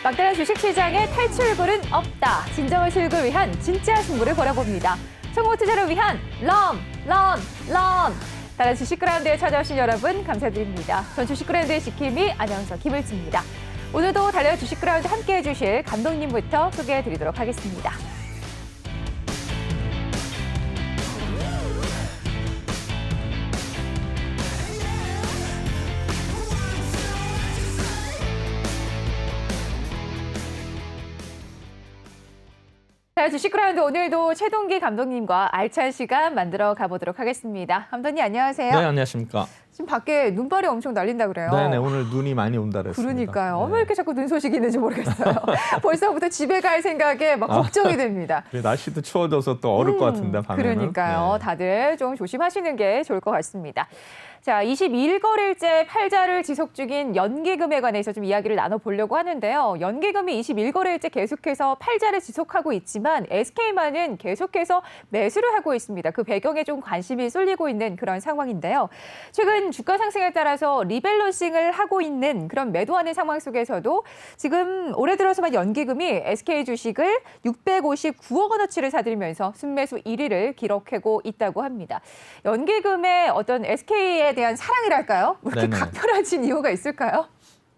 막다른 주식시장에 탈출구는 없다. 진정한 수익을 위한 진짜 승부를 벌여봅니다. 성공 투자를 위한 런! 다른 주식그라운드에 찾아오신 여러분 감사드립니다. 전 주식그라운드의 지킴이 아나운서 김을지입니다. 오늘도 달려 주식그라운드 함께해 주실 감독님부터 소개해드리도록 하겠습니다. 자, 주식그라운드 오늘도 최동기 감독님과 알찬 시간 만들어 가보도록 하겠습니다. 감독님 안녕하세요. 네, 안녕하십니까. 지금 밖에 눈발이 엄청 날린다 그래요. 네네, 오늘 눈이 많이 온다 그랬습니다. 그러니까요. 네. 왜 이렇게 자꾸 눈 소식이 있는지 모르겠어요. 벌써부터 집에 갈 생각에 막 걱정이 됩니다. 날씨도 추워져서 또 얼을 것 같은데, 밤에는. 그러니까요. 네. 다들 좀 조심하시는 게 좋을 것 같습니다. 자, 22일거래일째 팔자를 지속 중인 연기금에 관해서 좀 이야기를 나눠보려고 하는데요. 연기금이 21거래일째 계속해서 팔자를 지속하고 있지만 SK만은 계속해서 매수를 하고 있습니다. 그 배경에 좀 관심이 쏠리고 있는 그런 상황인데요. 최근 주가 상승에 따라서 리밸런싱을 하고 있는 그런 매도하는 상황 속에서도 지금 올해 들어서만 연기금이 SK 주식을 659억 원어치를 사들이면서 순매수 1위를 기록하고 있다고 합니다. 연기금의 어떤 SK에 대한 사랑이랄까요? 이렇게 네네. 각별해진 이유가 있을까요?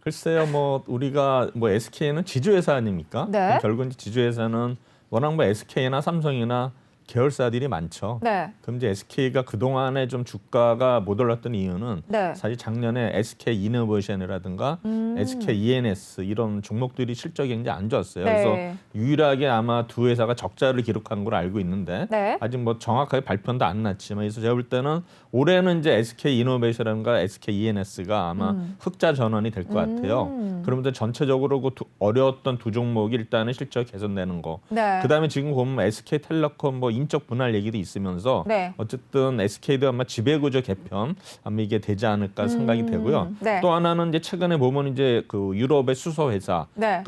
글쎄요, 우리가 SK는 지주회사 아닙니까? 네. 그럼 결국 이제 지주회사는 워낙 SK나 삼성이나 계열사들이 많죠. 네. 그럼 이제 SK가 그동안에 좀 주가가 못 올랐던 이유는 네. 사실 작년에 SK 이노베이션이라든가 SK ENS 이런 종목들이 실적이 굉장히 안 좋았어요. 네. 그래서 유일하게 아마 두 회사가 적자를 기록한 걸로 알고 있는데 네. 아직 정확하게 발표는 안 났지만 그래서 제가 볼 때는 올해는 이제 SK 이노베이션이라든가 SK ENS가 아마 흑자 전환이 될 것 같아요. 그러면서 전체적으로 어려웠던 두 종목이 일단은 실적 개선되는 거. 네. 그다음에 지금 보면 SK텔레콤 인적 분할 얘기도 있으면서 네. 어쨌든 SK도 아마 지배구조 개편 아마 이게 되지 않을까 생각이 되고요. 네. 또 하나는 이제 최근에 보면 이제 그 유럽의 수소 회사 네.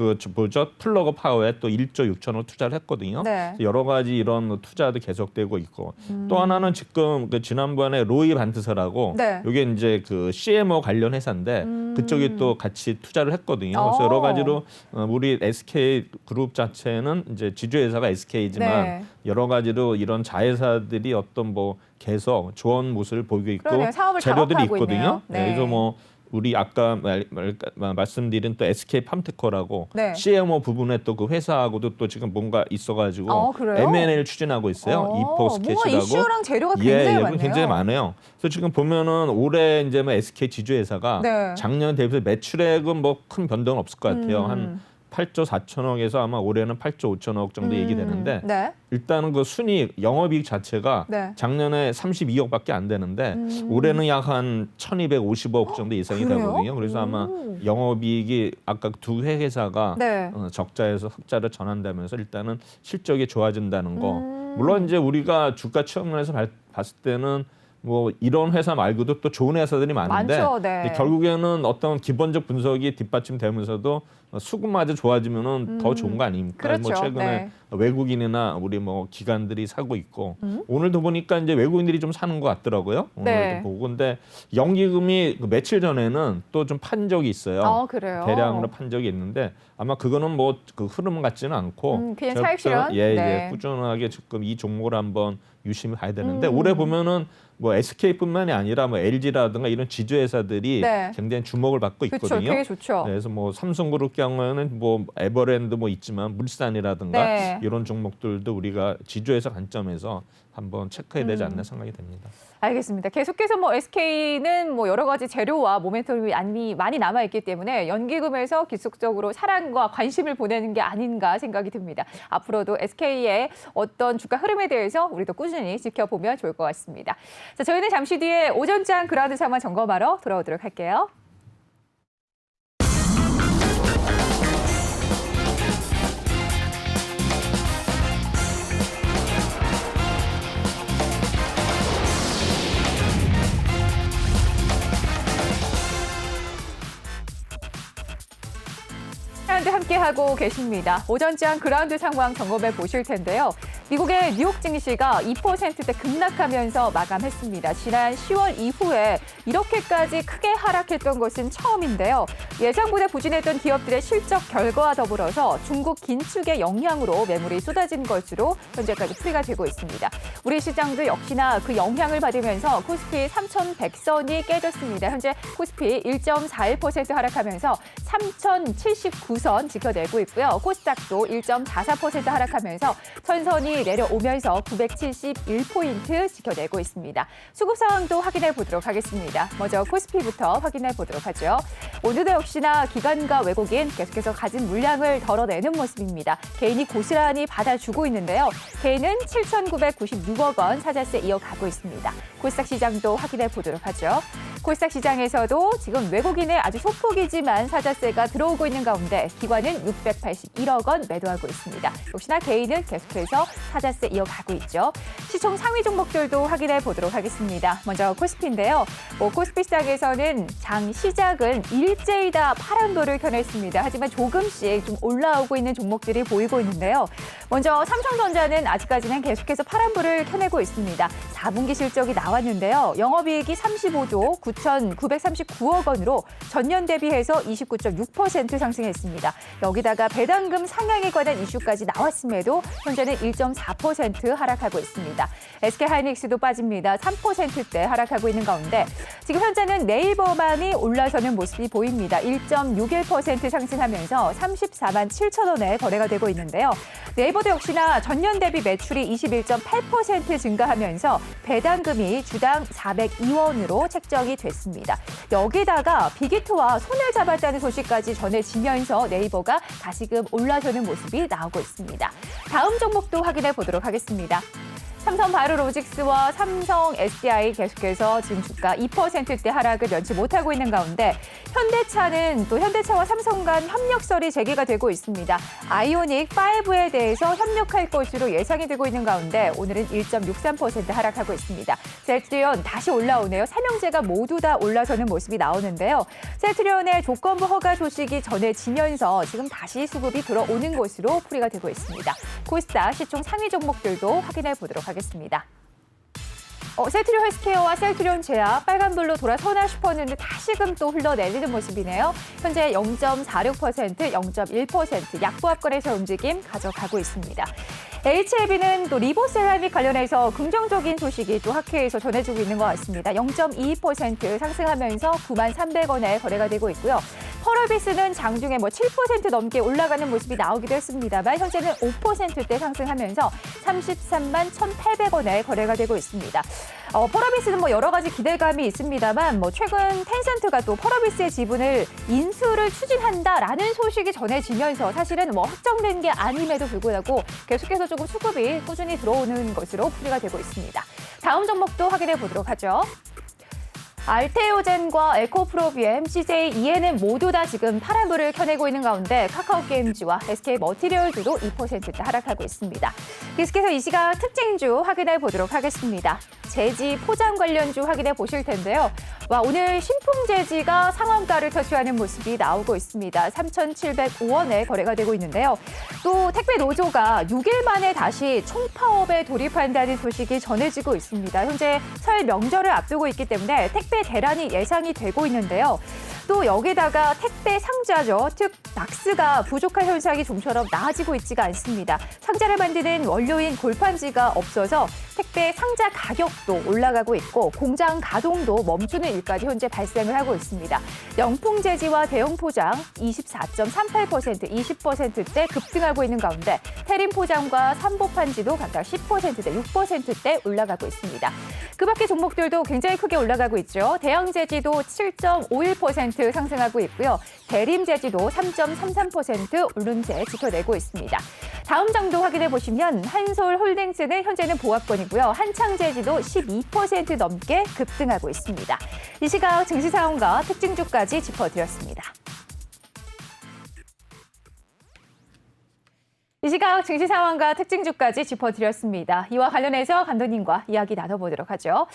플러그 파워에 또 1조 6천억 투자를 했거든요. 네. 여러 가지 이런 투자도 계속되고 있고 또 하나는 지금 지난번에 로이 반트서라고 네. 이게 이제 그 CMO 관련 회사인데 그쪽이 또 같이 투자를 했거든요. 그래서 여러 가지로 우리 SK 그룹 자체는 이제 지주회사가 SK지만 네. 여러 가지로 이런 자회사들이 어떤 계속 좋은 모습을 보이고 있고 그러네요. 사업을 재료들이 장악하고 있거든요. 있네요. 네. 그래서 우리 아까 말씀드린 또 SK 팜테코라고 네. CMO 부분에 또 그 회사하고도 또 지금 뭔가 있어가지고 그래요? M&A를 추진하고 있어요. 이포스케치라고. 뭔가 이슈랑 재료가 굉장히 많네요. 굉장히 많아요. 그래서 지금 보면은 올해 이제 SK 지주회사가 네. 작년 대비해서 매출액은 큰 변동은 없을 것 같아요. 한 8조 4천억에서 아마 올해는 8조 5천억 정도 얘기되는데 네. 일단은 그 순이익 영업이익 자체가 네. 작년에 32억밖에 안 되는데 올해는 약 한 1,250억 정도 예상이 그래요? 되거든요. 그래서 아마 영업이익이 아까 두 회사가 네. 적자에서 흑자로 전환되면서 일단은 실적이 좋아진다는 거. 물론 이제 우리가 주가 측면에서 봤을 때는 이런 회사 말고도 또 좋은 회사들이 많은데 많죠, 네. 결국에는 어떤 기본적 분석이 뒷받침되면서도 수급마저 좋아지면은 더 좋은 거 아닙니까? 그렇죠. 최근에 네. 외국인이나 우리 기관들이 사고 있고 오늘도 보니까 이제 외국인들이 좀 사는 것 같더라고요. 오늘도 네. 보고 근데 연기금이 며칠 전에는 또 좀 판 적이 있어요. 그래요. 대량으로 판 적이 있는데 아마 그거는 그 흐름 같지는 않고 그냥 제가 차익 실현? 네. 꾸준하게 지금 이 종목을 한번 유심히 봐야 되는데 올해 보면은 SK뿐만이 아니라 LG라든가 이런 지주회사들이 네. 굉장히 주목을 받고 그렇죠. 있거든요. 되게 좋죠. 그래서 삼성그룹 경우에는 에버랜드 있지만 물산이라든가 네. 이런 종목들도 우리가 지주회사 관점에서 한번 체크해야 되지 않나 생각이 됩니다. 알겠습니다. 계속해서 SK는 여러 가지 재료와 모멘텀이 많이 남아있기 때문에 연기금에서 계속적으로 사랑과 관심을 보내는 게 아닌가 생각이 듭니다. 앞으로도 SK의 어떤 주가 흐름에 대해서 우리도 꾸준히 지켜보면 좋을 것 같습니다. 자, 저희는 잠시 뒤에 오전장 그라운드 상황 점검하러 돌아오도록 할게요. 함께하고 계십니다. 오전장 그라운드 상황 점검해 보실 텐데요. 미국의 뉴욕 증시가 2%대 급락하면서 마감했습니다. 지난 10월 이후에 이렇게까지 크게 하락했던 것은 처음인데요. 예상보다 부진했던 기업들의 실적 결과와 더불어서 중국 긴축의 영향으로 매물이 쏟아진 것으로 현재까지 풀이가 되고 있습니다. 우리 시장도 역시나 그 영향을 받으면서 코스피 3,100선이 깨졌습니다. 현재 코스피 1.41% 하락하면서 3,079선 지켜내고 있고요. 코스닥도 1.44% 하락하면서 천선이 내려오면서 971포인트 지켜내고 있습니다. 수급 상황도 확인해 보도록 하겠습니다. 먼저 코스피부터 확인해 보도록 하죠. 오늘도 역시나 기관과 외국인 계속해서 가진 물량을 덜어내는 모습입니다. 개인이 고스란히 받아주고 있는데요. 개인은 7,996억 원 사자세 이어가고 있습니다. 코스닥 시장도 확인해 보도록 하죠. 코스닥 시장에서도 지금 외국인의 아주 소폭이지만 사자세가 들어오고 있는 가운데 기관은 681억 원 매도하고 있습니다. 역시나 개인은 계속해서 사자세 이어가고 있죠. 시총 상위 종목들도 확인해 보도록 하겠습니다. 먼저 코스피인데요. 코스피 시장에서는 장 시작은 일제히 다 파란불을 켜냈습니다. 하지만 조금씩 좀 올라오고 있는 종목들이 보이고 있는데요. 먼저 삼성전자는 아직까지는 계속해서 파란불을 켜내고 있습니다. 4분기 실적이 나왔는데요. 영업이익이 35조 9,939억 원으로 전년 대비해서 29.6% 상승했습니다. 여기다가 배당금 상향에 관한 이슈까지 나왔음에도 현재는 1.4% 하락하고 있습니다. SK하이닉스도 빠집니다. 3%대 하락하고 있는 가운데 지금 현재는 네이버만이 올라서는 모습이 보입니다. 1.61% 상승하면서 34만 7천 원에 거래가 되고 있는데요. 네이버도 역시나 전년 대비 매출이 21.8% 증가하면서 배당금이 주당 402원으로 책정이 됐습니다. 여기다가 빅히트와 손을 잡았다는 소식까지 전해지면서 네이버가 다시금 올라서는 모습이 나오고 있습니다. 다음 종목도 확인해 보도록 하겠습니다. 삼성바이오로직스와 삼성 SDI 계속해서 지금 주가 2%대 하락을 면치 못하고 있는 가운데 현대차는 또 현대차와 삼성 간 협력설이 제기가 되고 있습니다. 아이오닉 5에 대해서 협력할 것으로 예상이 되고 있는 가운데 오늘은 1.63% 하락하고 있습니다. 셀트리온 다시 올라오네요. 삼형제가 모두 다 올라서는 모습이 나오는데요. 셀트리온의 조건부 허가 소식이 전해지면서 지금 다시 수급이 들어오는 것으로 풀이가 되고 있습니다. 코스닥 시총 상위 종목들도 확인해 보도록 하겠습니다. 셀트리온 헬스케어와 셀트리온 제약 빨간불로 돌아서나 싶었는데 다시금 또 흘러내리는 모습이네요. 현재 0.46%, 0.1% 약보합권에서 움직임 가져가고 있습니다. HLB는 또 리보세라믹 관련해서 긍정적인 소식이 또 학회에서 전해지고 있는 것 같습니다. 0.22% 상승하면서 9만 300원에 거래가 되고 있고요. 펄어비스는 장중에 7% 넘게 올라가는 모습이 나오기도 했습니다만 현재는 5%대 상승하면서 33만 1,800원에 거래가 되고 있습니다. 펄어비스는 여러 가지 기대감이 있습니다만 최근 텐센트가 또 펄어비스의 지분을 인수를 추진한다라는 소식이 전해지면서 사실은 확정된 게 아님에도 불구하고 계속해서 조금 수급이 꾸준히 들어오는 것으로 풀이가 되고 있습니다. 다음 종목도 확인해 보도록 하죠. 알테오젠과 에코프로비엠, CJ, ENM 모두 다 지금 파란불을 켜내고 있는 가운데 카카오게임즈와 SK머티리얼즈도 2%대 하락하고 있습니다. 계속해서 이 시각 특징주 확인해 보도록 하겠습니다. 제지 포장 관련주 확인해 보실 텐데요. 오늘 신풍제지가 상한가를 터치하는 모습이 나오고 있습니다. 3,705원에 거래가 되고 있는데요. 또 택배 노조가 6일 만에 다시 총파업에 돌입한다는 소식이 전해지고 있습니다. 현재 설 명절을 앞두고 있기 때문에 택배 대란이 예상이 되고 있는데요. 또 여기다가 택배 상자죠. 즉 박스가 부족한 현상이 좀처럼 나아지고 있지가 않습니다. 상자를 만드는 원료인 골판지가 없어서 택배 상자 가격도 올라가고 있고 공장 가동도 멈추는 일까지 현재 발생을 하고 있습니다. 영풍재지와 대형포장 24.38%, 20%대 급등하고 있는 가운데 태림포장과 삼보판지도 각각 10%대, 6%대 올라가고 있습니다. 그 밖의 종목들도 굉장히 크게 올라가고 있죠. 대양제지도 7.51% 상승하고 있고요. 대림제지도 3.33% 오름세 지켜내고 있습니다. 다음 장도 확인해 보시면 한솔홀딩스는 현재는 보합권이고요. 한창제지도 12% 넘게 급등하고 있습니다. 이 시각 증시 상황과 특징주까지 짚어드렸습니다. 이 시각 증시 상황과 특징주까지 짚어드렸습니다. 이와 관련해서 감독님과 이야기 나눠보도록 하죠.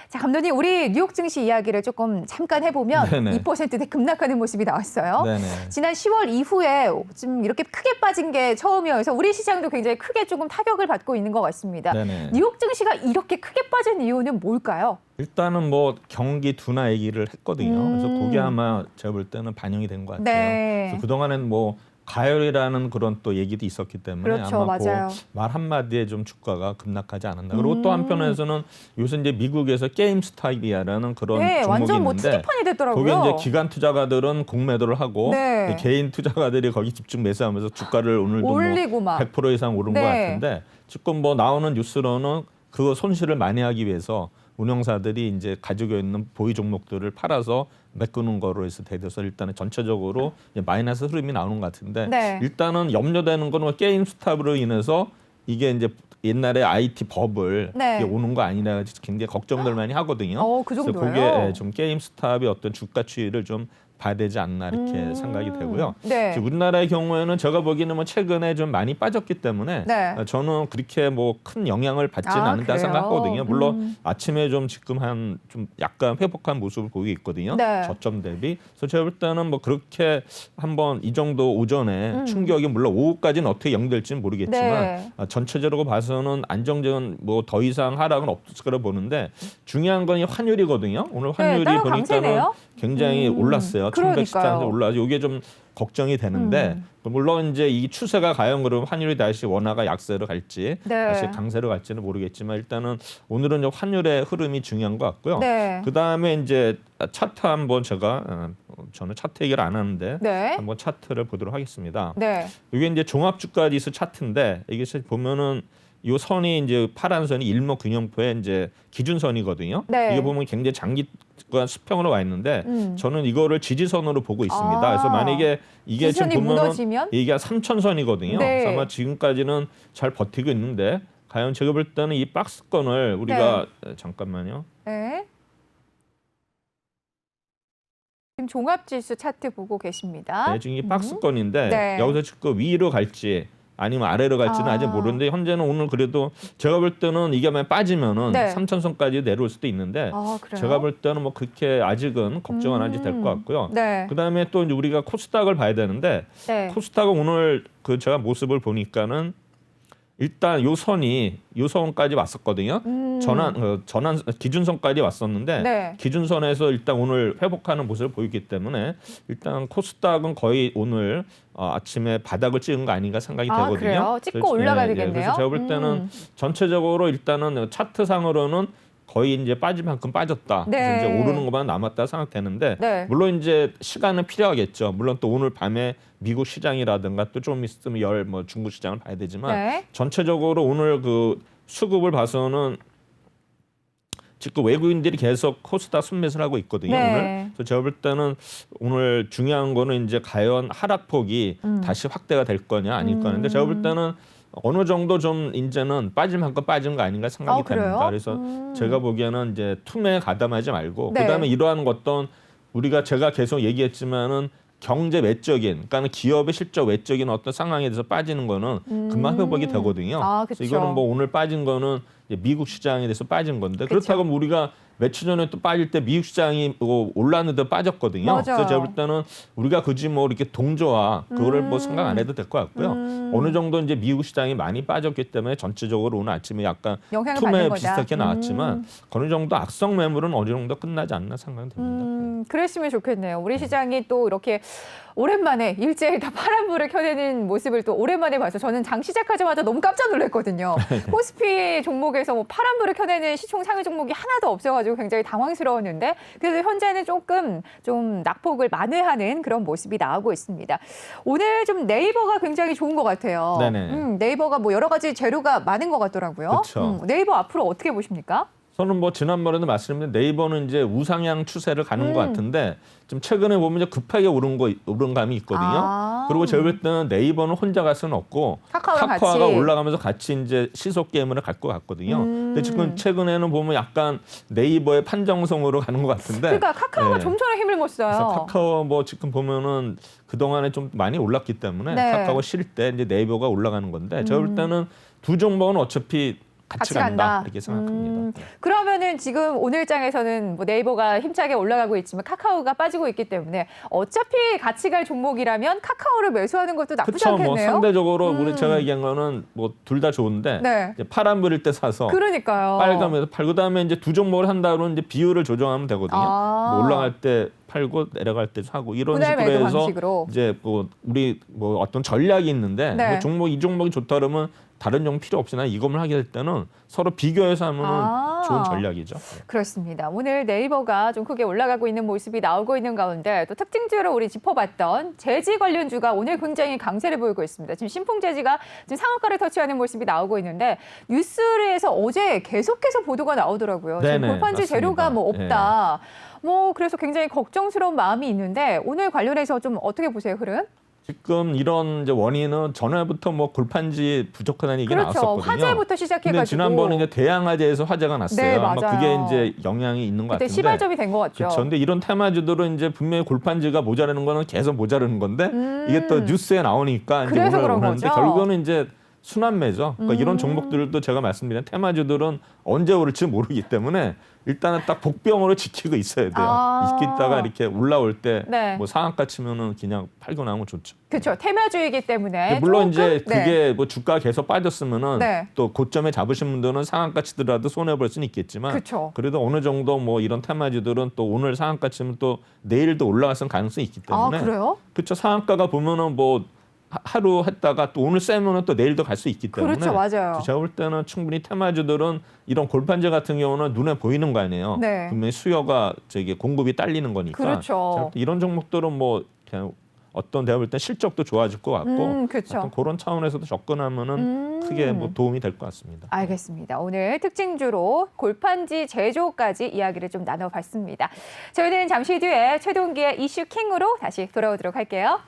자, 감독님, 우리 뉴욕 증시 이야기를 조금 잠깐 해보면 네네. 2%대 급락하는 모습이 나왔어요. 네네. 지난 10월 이후에 좀 이렇게 크게 빠진 게 처음이어서 우리 시장도 굉장히 크게 조금 타격을 받고 있는 것 같습니다. 네네. 뉴욕 증시가 이렇게 크게 빠진 이유는 뭘까요? 일단은 뭐 경기 둔화 얘기를 했거든요. 그래서 그게 아마 제가 볼 때는 반영이 된 것 같아요. 네. 그래서 그동안엔 뭐 가열이라는 그런 또 얘기도 있었기 때문에 그렇죠, 아마 맞아요. 말 한마디에 좀 주가가 급락하지 않았나. 그리고 또 한편에서는 요새 이제 미국에서 게임스탑이라는 그런 네, 종목이 완전 뭐 있는데 투기판이 됐더라고요. 거기 이제 기관 투자가들은 공매도를 하고 네. 개인 투자가들이 거기 집중 매수하면서 주가를 오늘도 올리고 막. 100% 이상 오른 네. 것 같은데 지금 뭐 나오는 뉴스로는 그 손실을 만회하기 위해서 운영사들이 이제 가지고 있는 보유 종목들을 팔아서 메꾸는 거로 해서 대돼서 일단은 전체적으로 이제 마이너스 흐름이 나오는 것 같은데 네. 일단은 염려되는 거는 게임 스탑으로 인해서 이게 이제 옛날에 IT 버블 네. 이게 오는 거 아니냐 굉장히 걱정들 많이 하거든요. 그 그래서 정도예요? 그게 좀 게임 스탑의 어떤 주가 추이를 좀 봐야 되지 않나 이렇게 생각이 되고요. 네. 우리나라의 경우에는 제가 보기에는 뭐 최근에 좀 많이 빠졌기 때문에 네. 저는 그렇게 뭐 큰 영향을 받지는 않는다 그래요? 생각하거든요. 물론 아침에 좀 지금 한 좀 약간 회복한 모습을 보이고 있거든요. 네. 저점 대비. 그래서 제가 볼 때는 뭐 그렇게 한번 이 정도 오전에 충격이 물론 오후까지는 어떻게 연결될지는 모르겠지만 네. 전체적으로 봐서는 안정적인 뭐 더 이상 하락은 없을 거라 보는데 중요한 건 이 환율이거든요. 오늘 환율이 따라 보니까는 강세네요? 굉장히 올랐어요. 그러니까요. 1113에 올라서 이게 좀 걱정이 되는데 물론 이제 이 추세가 과연 그러면 환율이 다시 원화가 약세로 갈지 네. 다시 강세로 갈지는 모르겠지만 일단은 오늘은 이제 환율의 흐름이 중요한 것 같고요. 네. 그 다음에 이제 차트 한번 제가 저는 차트 얘기를 안 하는데 네. 한번 차트를 보도록 하겠습니다. 네. 이게 이제 종합주가지수 차트인데 이게 보면은 이 선이 이제 파란 선이 일목균형표의 이제 기준선이거든요. 네. 이게 보면 굉장히 장기간 수평으로 와 있는데 저는 이거를 지지선으로 보고 있습니다. 아. 그래서 만약에 이게 지금 지지선이 보면은 무너지면? 이게 3천선이거든요. 네. 그래서 아마 지금까지는 잘 버티고 있는데 과연 제가 볼 때는 이 박스권을 우리가 잠깐만요. 네. 지금 종합지수 차트 보고 계십니다. 네, 지금 이 박스권인데 네. 여기서 지금 위로 갈지 아니면 아래로 갈지는 아직 모르는데 현재는 오늘 그래도 제가 볼 때는 이게 만약 빠지면은 네. 3천선까지 내려올 수도 있는데 그래요? 제가 볼 때는 뭐 그렇게 아직은 걱정 안 해도 될 것 같고요. 네. 그다음에 또 이제 우리가 코스닥을 봐야 되는데 네. 코스닥은 오늘 그 제가 모습을 보니까는 요 선까지 왔었거든요. 전환 기준선까지 왔었는데 네. 기준선에서 일단 오늘 회복하는 모습을 보이기 때문에 일단 코스닥은 거의 오늘 아침에 바닥을 찍은 거 아닌가 생각이 되거든요. 그래요? 찍고 그래서, 올라가야 예, 되겠네요. 그래서 제가 볼 때는 전체적으로 일단은 차트상으로는 거의 이제 빠질 만큼 빠졌다. 네. 그래서 이제 오르는 것만 남았다 생각되는데 네. 물론 이제 시간은 필요하겠죠. 물론 또 오늘 밤에 미국 시장이라든가 또 좀 있으면 뭐 중국 시장을 봐야 되지만 네. 전체적으로 오늘 그 수급을 봐서는 지금 외국인들이 계속 코스닥 순매수를 하고 있거든요. 네. 오늘. 그래서 제가 볼 때는 오늘 중요한 거는 이제 과연 하락폭이 다시 확대가 될 거냐 아닐 거냐인데 제가 볼 때는 어느 정도 좀 이제는 빠질 만큼 빠진 거 아닌가 생각이 그래요? 됩니다. 그래서 제가 보기에는 이제 툼에 가담하지 말고 네. 그다음에 이러한 어떤 우리가 제가 계속 얘기했지만은 경제 외적인, 그러니까 기업의 실적 외적인 어떤 상황에 대해서 빠지는 거는 금방 회복이 되거든요. 그쵸. 그래서 이거는 뭐 오늘 빠진 거는 이제 미국 시장에 대해서 빠진 건데 그쵸. 그렇다고 우리가 며칠 전에 또 빠질 때 미국 시장이 올랐는데 빠졌거든요. 맞아요. 그래서 제가 볼 때는 우리가 굳이 뭐 이렇게 동조화 그거를 뭐 생각 안 해도 될 것 같고요. 어느 정도 이제 미국 시장이 많이 빠졌기 때문에 전체적으로 오늘 아침에 약간 영향을 받는 툼에 거다. 비슷하게 나왔지만 어느 정도 악성 매물은 어느 정도 끝나지 않나 생각이 듭니다. 그랬으면 좋겠네요. 우리 시장이 또 이렇게 오랜만에 일제히 다 파란불을 켜내는 모습을 또 오랜만에 봐서 저는 장 시작하자마자 너무 깜짝 놀랐거든요. 코스피 종목에서 뭐 파란불을 켜내는 시총 상위 종목이 하나도 없어가지고 굉장히 당황스러웠는데 그래도 현재는 조금 좀 낙폭을 만회하는 그런 모습이 나오고 있습니다. 오늘 좀 네이버가 굉장히 좋은 것 같아요. 네네. 네이버가 뭐 여러 가지 재료가 많은 것 같더라고요. 그쵸. 네이버 앞으로 어떻게 보십니까? 저는 뭐 지난번에도 말씀드린 네이버는 이제 우상향 추세를 가는 것 같은데 좀 최근에 보면 이제 급하게 오른 감이 있거든요. 그리고 제가 볼 때는 네이버는 혼자 갈 수는 없고 카카오랑 카카오가 같이. 올라가면서 같이 이제 시속 게임을 갈 것 같거든요. 근데 지금 최근에는 보면 약간 네이버의 판정성으로 가는 것 같은데. 그러니까 카카오가 예. 좀처럼 힘을 못 써요. 그래서 카카오 뭐 지금 보면은 그 동안에 좀 많이 올랐기 때문에 네. 카카오 실 때 이제 네이버가 올라가는 건데 제가 볼 때는 두 종목은 어차피 같이 간다 이렇게 생각합니다. 그러면은 지금 오늘장에서는 뭐 네이버가 힘차게 올라가고 있지만 카카오가 빠지고 있기 때문에 어차피 같이 갈 종목이라면 카카오를 매수하는 것도 나쁘지 그렇죠. 뭐 않겠네요. 상대적으로 우리 제가 얘기한 거는 뭐 둘 다 좋은데 네. 이제 파란불일 때 사서 그러니까요. 빨간불에서 팔고 그다음에 이제 두 종목을 한다 그러면 이제 비율을 조정하면 되거든요. 아. 뭐 올라갈 때 팔고 내려갈 때 사고 이런 분할 식으로 매도 해서 방식으로. 이제 뭐 우리 뭐 어떤 전략이 있는데 네. 뭐 종목 이 종목이 좋다 그러면 다른 종목 필요 없이 나 이것만 하게 될 때는 서로 비교해서 하면은 좋은 전략이죠. 그렇습니다. 오늘 네이버가 좀 크게 올라가고 있는 모습이 나오고 있는 가운데 또 특징주로 우리 짚어봤던 재지 관련주가 오늘 굉장히 강세를 보이고 있습니다. 지금 신풍재지가 지금 상한가를 터치하는 모습이 나오고 있는데 뉴스에서 어제 계속해서 보도가 나오더라고요. 지금 네네, 골판지 맞습니다. 재료가 뭐 없다. 뭐 그래서 굉장히 걱정스러운 마음이 있는데 오늘 관련해서 좀 어떻게 보세요, 흐름? 지금 이런 이제 원인은 전에부터 뭐 골판지 부족하다는 얘기가 그렇죠. 나왔었거든요. 화재부터 근데 시작해가지고. 지난번에 이제 대양화재에서 화재가 났어요. 네, 아마 맞아요. 그게 이제 영향이 있는 것 그때 같은데. 시발점이 된 것 같죠. 그렇죠. 근데 이런 테마주들은 이제 분명히 골판지가 모자라는 거는 계속 모자라는 건데 이게 또 뉴스에 나오니까 이제 그래서 오늘 그런 오는데 거죠. 결국은 이제 순환매죠. 그러니까 이런 종목들도 제가 말씀드린 테마주들은 언제 오를지 모르기 때문에 일단은 딱 복병으로 지키고 있어야 돼요. 아. 있다가 이렇게 올라올 때 네. 뭐 상한가 치면은 그냥 팔고 나오면 좋죠. 그렇죠. 테마주이기 때문에 물론 조금, 이제 그게 뭐 주가 계속 빠졌으면은 네. 또 고점에 잡으신 분들은 상한가 치더라도 손해 볼 수는 있겠지만 그쵸. 그래도 어느 정도 뭐 이런 테마주들은 또 오늘 상한가 치면 또 내일도 올라갈 가능성이 있기 때문에 그래요? 그렇죠. 상한가가 보면은 뭐 하루 했다가 또 오늘 세면은 또 내일도 갈 수 있기 때문에 그렇죠. 맞아요. 제가 볼 때는 충분히 테마주들은 이런 골판제 같은 경우는 눈에 보이는 거 아니에요. 네. 분명히 수요가 저기 공급이 딸리는 거니까 그렇죠. 제가 볼때 이런 종목들은 뭐 그냥 어떤 내가 볼 때 실적도 좋아질 것 같고 그렇죠. 어떤 그런 차원에서도 접근하면은 크게 뭐 도움이 될 것 같습니다. 알겠습니다. 오늘 특징주로 골판지 제조까지 이야기를 좀 나눠봤습니다. 저희는 잠시 뒤에 최동기의 이슈 킹으로 다시 돌아오도록 할게요.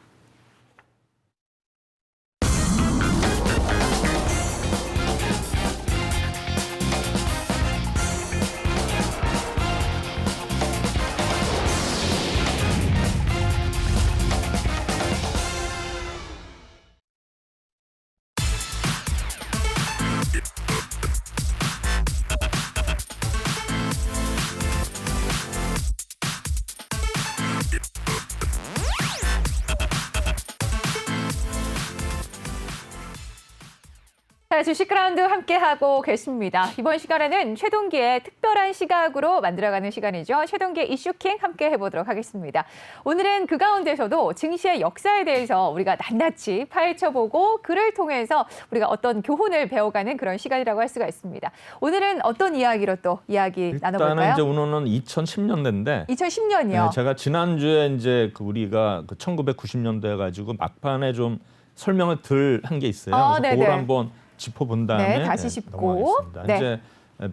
자, 주식 그라운드 함께하고 계십니다. 이번 시간에는 최동기의 특별한 시각으로 만들어가는 시간이죠. 최동기의 이슈킹 함께 해보도록 하겠습니다. 오늘은 그 가운데서도 증시의 역사에 대해서 우리가 낱낱이 파헤쳐보고 그를 통해서 우리가 어떤 교훈을 배워가는 그런 시간이라고 할 수가 있습니다. 오늘은 어떤 이야기로 또 이야기 일단은 나눠볼까요? 이제 오늘은 2010년대인데 2010년이요. 제가 지난주에 이제 우리가 1990년대 가지고 막판에 좀 설명을 덜 한 게 있어요. 그래서 네네. 그걸 한번 짚어본 다음에 다시 짚고. 넘어가겠습니다. 네. 이제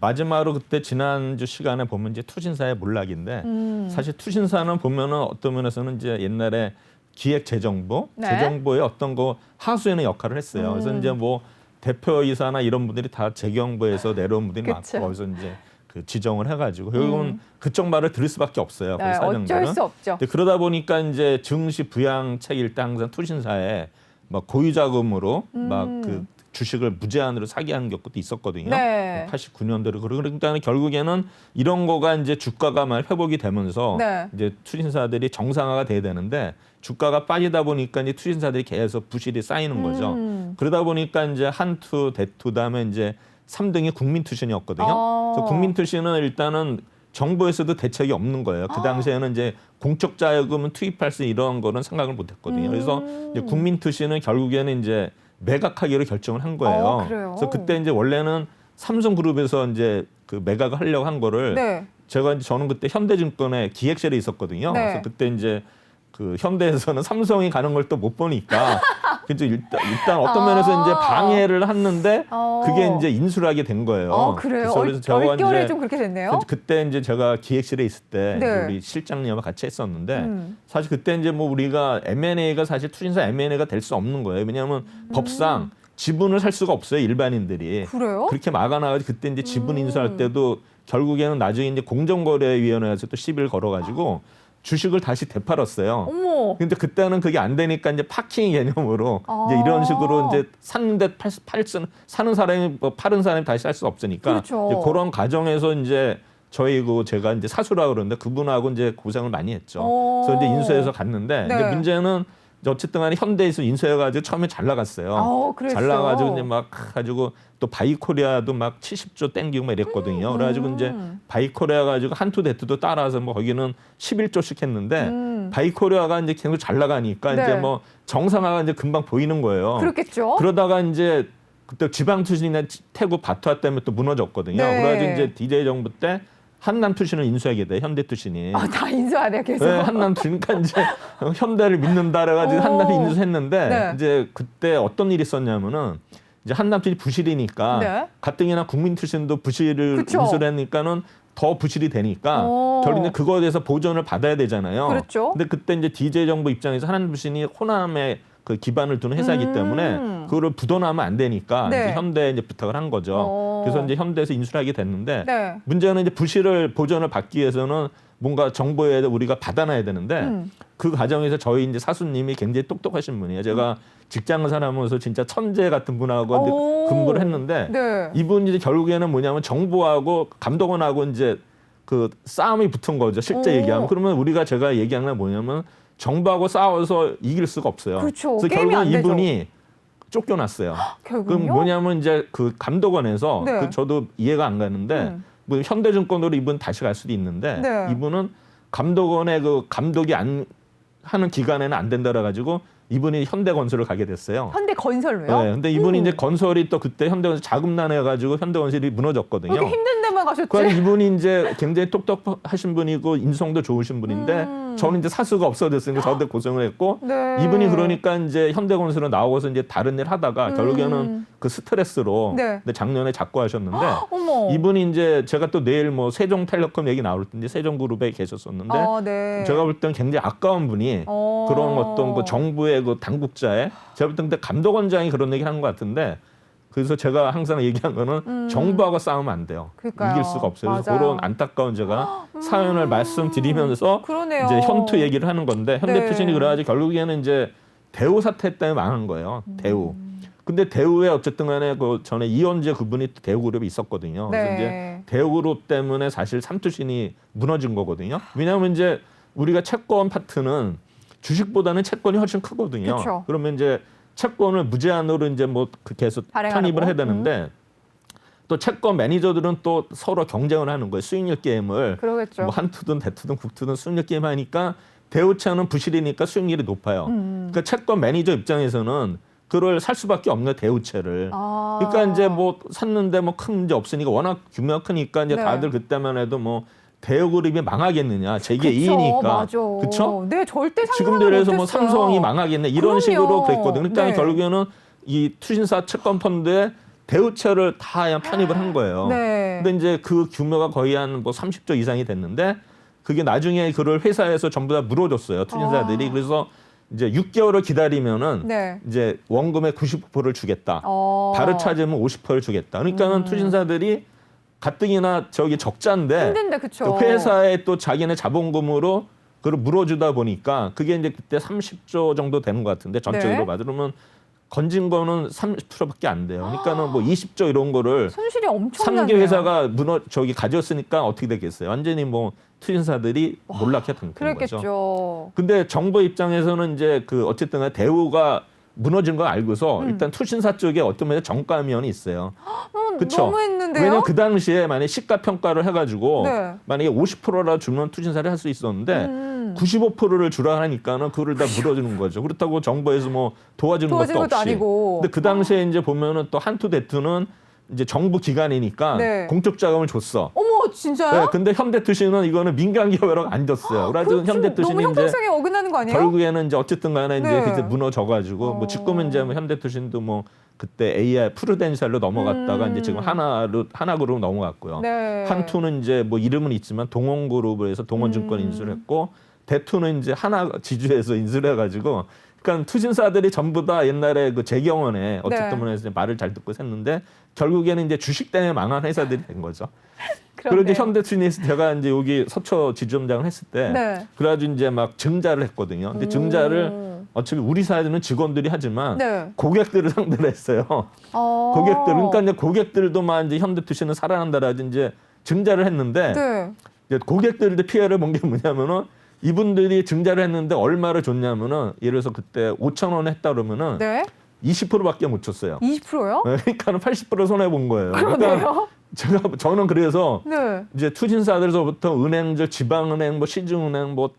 마지막으로 그때 지난주 시간에 보면 이제 투신사의 몰락인데 사실 투신사는 보면은 어떤 면에서는 이제 옛날에 기획재정부, 네. 재정부의 어떤 거 하수에는 역할을 했어요. 그래서 이제 뭐 대표이사나 이런 분들이 다 재경부에서 내려온 분들이 많고 그쵸. 거기서 이제 그 지정을 해가지고 결국은 그쪽 말을 들을 수밖에 없어요. 네, 그 사장들은. 어쩔 수 없죠. 근데 그러다 보니까 이제 증시 부양책일 때 항상 투신사에 막 고유자금으로 막 그 주식을 무제한으로 사게 하는 것도 있었거든요. 네. 89년도로 그러니까 결국에는 이런 거가 이제 주가가 막 회복이 되면서 네. 이제 투신사들이 정상화가 돼야 되는데 주가가 빠지다 보니까 이제 투신사들이 계속 부실이 쌓이는 거죠. 그러다 보니까 이제 한투, 대투, 다음에 이제 3등이 국민투신이었거든요. 그래서 국민투신은 일단은 정부에서도 대책이 없는 거예요. 그 당시에는 이제 공적 자금은 투입할 수 이런 거는 생각을 못 했거든요. 그래서 이제 국민투신은 결국에는 이제 매각하기로 결정을 한 거예요. 그래요? 그래서 그때 이제 원래는 삼성그룹에서 이제 그 매각을 하려고 한 거를 네. 저는 그때 현대증권에 기획실에 있었거든요. 네. 그래서 그때 이제 그 현대에서는 삼성이 가는 걸 또 못 보니까 그죠 일단 어떤 면에서 이제 방해를 했는데 그게 이제 인수를 하게 된 거예요. 그래요? 그래서 제가 얼결에 이제 좀 그렇게 됐네요. 그때 이제 제가 기획실에 있을 때 네. 우리 실장님과 같이 했었는데 사실 그때 이제 뭐 우리가 M&A가 사실 투신사 M&A가 될 수 없는 거예요. 왜냐하면 법상 지분을 살 수가 없어요, 일반인들이. 그래요? 그렇게 막아놔가지고 그때 이제 지분 인수할 때도 결국에는 나중에 이제 공정거래위원회에서 또 시비를 걸어가지고 주식을 다시 되팔았어요. 어머. 근데 그때는 그게 안 되니까 이제 파킹 개념으로 이제 이런 식으로 이제 샀는데 사는 사람이 뭐 파는 사람이 다시 살 수 없으니까 그렇죠. 이제 그런 과정에서 이제 제가 이제 사수라 그러는데 그분하고 이제 고생을 많이 했죠. 그래서 이제 인수해서 갔는데 네. 이제 문제는 어쨌든 간에 현대에서 인수해가지고 처음에 잘 나갔어요. 그랬어요. 잘 나가지고 이제 막 가지고 또 바이코리아도 막 70조 땡기고 막 이랬거든요. 그래가지고 이제 바이코리아 가지고 한투대투도 따라서 뭐 거기는 11조씩 했는데 바이코리아가 이제 계속 잘 나가니까 네. 이제 뭐 정상화가 이제 금방 보이는 거예요. 그렇겠죠. 그러다가 이제 그때 지방투신이나 태국 바투아 때문에 또 무너졌거든요. 네. 그래가지고 이제 DJ 정부 때 한남투신을 인수하게 돼 현대투신이. 다 인수하네요, 계속. 네, 한남투신 그러니까 이제 현대를 믿는다 그래가지고 한남이 인수했는데 네. 이제 그때 어떤 일이 있었냐면은 이제 한남투신이 부실이니까 네. 가뜩이나 국민투신도 부실을 그쵸. 인수를 했으니까는 더 부실이 되니까 결국에 그거에 대해서 보전을 받아야 되잖아요. 그렇죠. 근데 그때 이제 DJ 정부 입장에서 한남투신이 호남에 그 기반을 두는 회사이기 때문에 그거를 부도나면 안 되니까 네. 이제 현대에 이제 부탁을 한 거죠. 그래서 이제 현대에서 인수를 하게 됐는데 네. 문제는 이제 부실을 보전을 받기 위해서는 뭔가 정보에 우리가 받아놔야 되는데 그 과정에서 저희 이제 사수님이 굉장히 똑똑하신 분이에요. 제가 직장을 살아면서 진짜 천재 같은 분하고 이제 근무를 했는데 네. 이분이 이제 결국에는 뭐냐면 정부하고 감독원하고 이제 그 싸움이 붙은 거죠. 실제 얘기하면. 그러면 제가 얘기하는 건 뭐냐면 정부하고 싸워서 이길 수가 없어요. 그렇죠. 그래서 게임이 안 결국은 되죠. 이분이 쫓겨났어요. 그럼 결국요? 뭐냐면 이제 그 감독원에서 네. 저도 이해가 안 가는데 뭐 현대증권으로 이분 다시 갈 수도 있는데 네. 이분은 감독원의 그 감독이 안 하는 기간에는 안 된다 그래가지고 이분이 현대건설을 가게 됐어요. 현대건설로요? 네, 근데 이분이 이제 건설이 또 그때 현대건설 자금난해가지고 현대건설이 무너졌거든요. 그렇게 힘든 데만 가셨지? 그러니까 이분이 이제 굉장히 똑똑하신 분이고 인성도 좋으신 분인데 저는 이제 사수가 없어졌으니까 저한테 고생을 했고 네. 이분이 그러니까 이제 현대건설로 나오고서 이제 다른 일 하다가 결국에는 그 스트레스로 네. 근데 작년에 작고하셨는데 어머. 이분이 이제 제가 또 내일 뭐 세종텔레콤 얘기 나올 텐데 세종그룹에 계셨었는데 네. 제가 볼 때는 굉장히 아까운 분이 그런 어떤 그 정부의 그 당국자에 제가 볼 때 근데 감독원장이 그런 얘기를 하는 것 같은데 그래서 제가 항상 얘기한 거는 정부하고 싸우면 안 돼요. 그러니까요. 이길 수가 없어요. 그래서 맞아요. 그런 안타까운 제가 사연을 말씀드리면서 그러네요. 이제 현투 얘기를 하는 건데 현대투신이 네. 그래가지고 결국에는 이제 대우 사태 때문에 망한 거예요. 대우. 근데 대우에 어쨌든 간에 그 전에 이현재 그분이 대우그룹에 있었거든요. 그래서 네. 이제 대우그룹 때문에 사실 삼투신이 무너진 거거든요. 왜냐하면 이제 우리가 채권 파트는 주식보다는 채권이 훨씬 크거든요. 그쵸. 그러면 이제 채권을 무제한으로 이제 뭐 계속 발행하라고? 편입을 해야 되는데 또 채권 매니저들은 또 서로 경쟁을 하는 거예요. 수익률 게임을 그러겠죠. 뭐 한투든 대투든 국투든 수익률 게임 하니까 대우차는 부실이니까 수익률이 높아요. 그러니까 채권 매니저 입장에서는 그걸 살 수밖에 없는 대우채를. 그러니까 이제 뭐 샀는데 뭐 큰 문제 없으니까 워낙 규모가 크니까 이제 네. 다들 그때만 해도 뭐 대우그룹이 망하겠느냐. 제게 그쵸, 2위니까. 맞아. 그렇죠? 네, 절대 상상을 지금도 그래서 뭐 못했어요. 삼성이 망하겠네 이런 그럼요. 식으로 그랬거든요. 그러니까 네. 결국에는 이 투신사 채권 펀드에 대우채를 다 그냥 편입을 한 거예요. 네. 근데 이제 그 규모가 거의 한 뭐 30조 이상이 됐는데 그게 나중에 그걸 회사에서 전부 다 물어줬어요. 투신사들이. 그래서 이제 6개월을 기다리면은 네. 이제 원금의 90%를 주겠다. 어. 바로 찾으면 50%를 주겠다. 그러니까는 투신사들이 가뜩이나 저기 적자인데 힘든데 그쵸. 또 회사에 또 자기네 자본금으로 그걸 물어주다 보니까 그게 이제 그때 30조 정도 되는 것 같은데 전체적으로 네. 봐. 그러면 건진 거는 30%밖에 안 돼요. 그러니까는 뭐 20조 이런 거를 손실이 엄청나네요. 3개 회사가 가져왔으니까 어떻게 되겠어요? 완전히 뭐 투신사들이 몰락해 든 거죠. 그랬겠죠. 근데 정부 입장에서는 이제 그 어쨌든 간에 대우가 무너진 걸 알고서 일단 투신사 쪽에 어떤 면에 정가면이 있어요. 그쵸? 너무했는데요. 왜냐면 그 당시에 만약에 시가 평가를 해가지고 네. 만약에 50%라 주면 투신사를 할 수 있었는데 95%를 주라 하니까는 그거를 다 물어주는 거죠. 그렇다고 정부에서 뭐 도와주는 것도 도와주는 없이. 것도 아니고. 근데 그 당시에 이제 보면은 또 한투 대투는 이제 정부 기관이니까 네. 공적 자금을 줬어. 어머, 진짜요? 네, 근데 현대투신은 이거는 민간 기업이라고 안 줬어요. 그래가지고 너무 현대투신이 이제 형평성에 어긋나는 거 아니에요? 결국에는 이제 어쨌든 간에 이제 네. 그때 무너져가지고 뭐 지금은 이제 뭐 현대투신도 뭐 그때 AI 프루덴셜로 넘어갔다가 이제 지금 하나그룹 넘어갔고요. 네. 한투는 이제 뭐 이름은 있지만 동원그룹을 해서 동원증권 인수를 했고 대투는 이제 하나 지주에서 인수를 해가지고 그러니까 투신사들이 전부 다 옛날에 그 재경원에 어쨌든 네. 면에서 말을 잘 듣고 샜는데 결국에는 이제 주식 때문에 망한 회사들이 된 거죠. 그러네요. 그런데 현대투신에서 제가 이제 여기 서초 지점장을 했을 때 네. 그래가지고 이제 막 증자를 했거든요. 근데 증자를 어차피 우리 사회는 직원들이 하지만 네. 고객들을 상대로 했어요. 고객들 그러니까 이제 고객들도만 이제 현대투신은 살아난다라든지 이제 증자를 했는데 네. 이제 고객들한테 피해를 본 게 뭐냐면은 이분들이 증자를 했는데 얼마를 줬냐면은 예를 들어서 그때 5,000원 했다 그러면은 네. 20%밖에 못 줬어요. 20%요? 그러니까는 80% 손해 본 거예요. 그러니까 그러네요. 저는 그래서 네. 이제 투신사들에서부터 은행들, 지방은행, 뭐 시중은행, 뭐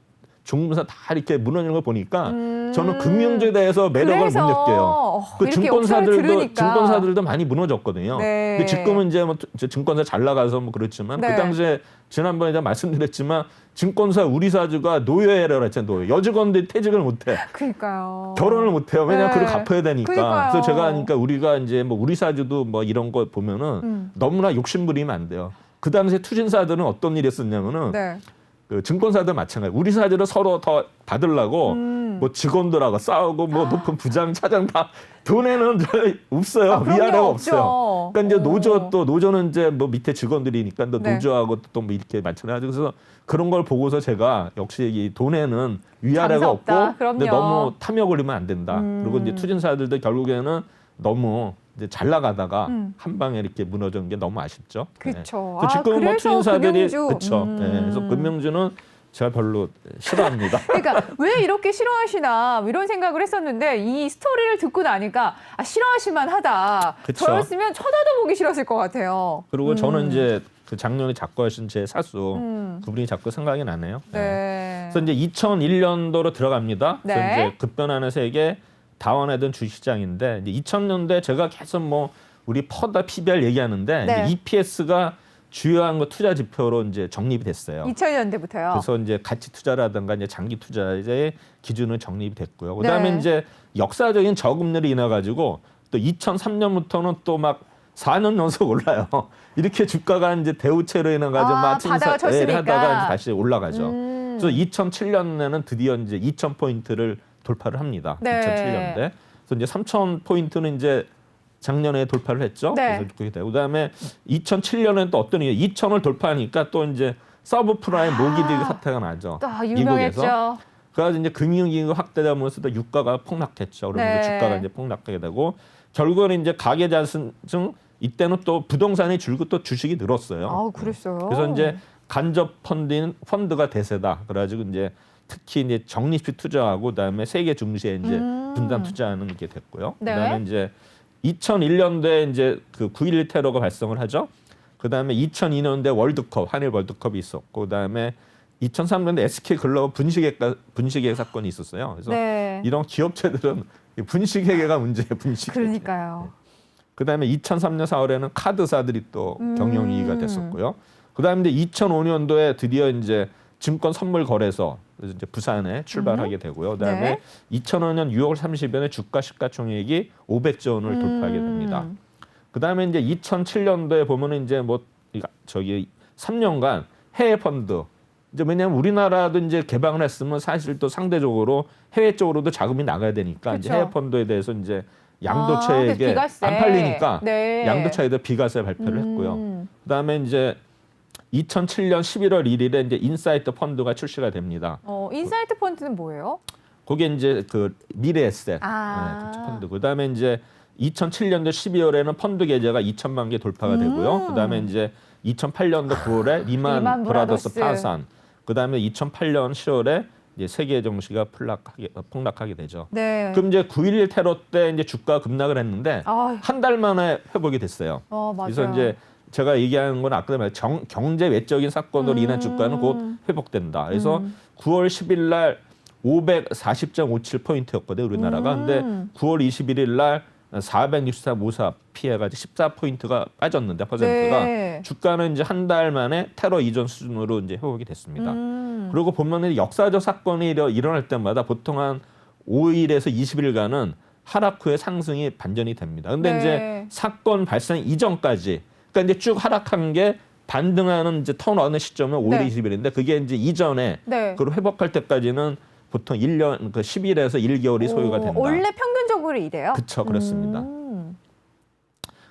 중금사 다 이렇게 무너지는 걸 보니까 저는 금융주에 대해서 매력을 못 느껴요. 그 이렇게 역사를 들으니까. 증권사들도 많이 무너졌거든요. 네. 근데 지금은 이제 뭐 증권사 잘 나가서 뭐 그렇지만 네. 그 당시에 지난번에 제가 말씀드렸지만 증권사 우리 사주가 노예라고 그랬잖아요. 노예. 여직원들이 퇴직을 못해. 그러니까요. 결혼을 못해요. 왜냐면 네. 그걸 갚아야 되니까. 그러니까요. 그래서 제가 하니까 우리가 이제 뭐 우리 사주도 뭐 이런 거 보면은 너무나 욕심부리면 안 돼요. 그 당시에 투신사들은 어떤 일이 있었냐면은 네. 그 증권사들 마찬가지. 우리 사주를 서로 더 받으려고 뭐 직원들하고 싸우고 뭐 높은 부장, 차장 다 돈에는 없어요. 그럼요, 위아래가 없죠. 없어요. 그러니까 이제 오. 노조는 이제 뭐 밑에 직원들이니까 또 네. 노조하고 또 뭐 이렇게 마찬가지. 그래서 그런 걸 보고서 제가 역시 이 돈에는 위아래가 장사 없다. 없고 근데 그럼요. 너무 탐욕을 이면 안 된다. 그리고 이제 투신사들도 결국에는 너무 이제 잘 나가다가 한 방에 이렇게 무너지는 게 너무 아쉽죠. 그쵸. 그래서 지금 뭐 그래서 투신사들이 금융주. 그렇죠. 그래서 금융주는 제가 별로 싫어합니다. 그러니까 왜 이렇게 싫어하시나 뭐 이런 생각을 했었는데 이 스토리를 듣고 나니까 싫어하실만 하다. 그쵸. 저였으면 쳐다도 보기 싫었을 것 같아요. 그리고 저는 이제 그 작년에 작고하신 제 사수 그분이 자꾸 생각이 나네요. 네. 그래서 이제 2001년도로 들어갑니다. 그래서 네. 이제 급변하는 세계 다원해던 주식시장인데 이제 2000년대 제가 계속 뭐 우리 퍼다 PBR 얘기하는데 네. 이제 EPS가 주요한 거 투자 지표로 이제 정립이 됐어요. 2000년대부터요. 그래서 이제 가치 투자라든가 이제 장기 투자의 기준은 정립이 됐고요. 그다음에 네. 이제 역사적인 저금리를 인해 가지고 또 2003년부터는 또 막 4년 연속 올라요. 이렇게 주가가 이제 대우체로 인해 가지고 막 바다가 쳤으니까. 하다가 이제 다시 올라가죠. 음. 그래서 2007년에는 드디어 이제 2,000포인트를 돌파를 합니다. 네. 2007년대. 그래서 이제 3,000포인트는 이제 작년에 돌파를 했죠. 네. 그래서 그렇게 되고 그다음에 2007년에는 또 어떤 일이 2,000을 돌파하니까 또 이제 서브프라임 모기지 사태가 나죠. 또 미국에서. 유명했죠. 그래서 이제 금융기금 확대되면서 또 유가가 폭락했죠. 그러면서 네. 주가가 이제 폭락하게 되고 결국은 이제 가계자산 중 이때는 또 부동산이 줄고 또 주식이 늘었어요. 그랬어요. 그래서 이제 간접 펀드가 대세다. 그래가지고 이제 특히 이제 적립식 투자하고 그다음에 세계 증시에 이제 분산 투자하는 게 됐고요. 네. 그다음에 이제 2001년도에 이제 그 9.11 테러가 발생을 하죠. 그다음에 2002년도에 월드컵 한일 월드컵이 있었고 그다음에 2003년도에 SK 글로벌 분식회계 사건이 있었어요. 그래서 네. 이런 기업체들은 분식회계가 문제예요. 분식회계. 그러니까요. 그다음에 2003년 4월에는 카드사들이 또 경영위기가 됐었고요. 그다음에 이제 2005년도에 드디어 이제 증권 선물 거래소 그래서 이제 부산에 출발하게 되고요. 그다음에 네. 2005년 6월 30일에 주가 시가총액이 500조 원을 돌파하게 됩니다. 그다음에 이제 2007년도에 보면은 이제 뭐 저기 3년간 해외 펀드 이제 왜냐하면 우리나라도 이제 개방을 했으면 사실 또 상대적으로 해외 쪽으로도 자금이 나가야 되니까 이제 그쵸. 해외 펀드에 대해서 이제 그 양도차익에 비과세. 안 팔리니까 네. 양도차익에 대해 비과세 발표를 했고요. 그다음에 이제 2007년 11월 1일에 이제 인사이트 펀드가 출시가 됩니다. 인사이트 펀드는 뭐예요? 그게 이제 그 미래에셋 그 펀드. 그다음에 이제 2007년도 12월에는 펀드 계좌가 2천만 개 돌파가 되고요. 그다음에 이제 2008년도 9월에 리만 브라더스 파산. 그다음에 2008년 10월에 이제 세계 증시가 폭락하게 되죠. 네. 그럼 이제 9.11 테러 때 이제 주가 급락을 했는데 한 달 만에 회복이 됐어요. 맞아요. 그래서 이제 제가 얘기하는 건 아까 말한 경제 외적인 사건으로 인한 주가는 곧 회복된다. 그래서 9월 10일 날 540.57포인트였거든요, 우리나라가. 근데 9월 21일 날 464 피해가지고 14포인트가 빠졌는데 퍼센트가 네. 주가는 이제 한 달 만에 테러 이전 수준으로 이제 회복이 됐습니다. 그리고 보면 역사적 사건이 일어날 때마다 보통 한 5일에서 20일간은 하락 후에 상승이 반전이 됩니다. 근데 네. 이제 사건 발생 이전까지 그러니까 이제 쭉 하락한 게 반등하는 이제 턴 어느 시점은 5일, 네. 20일인데 그게 이제 이전에 네. 그걸 회복할 때까지는 보통 1년 그 10일에서 1개월이 소요가 된다. 원래 평균적으로 이래요? 그렇죠, 그렇습니다.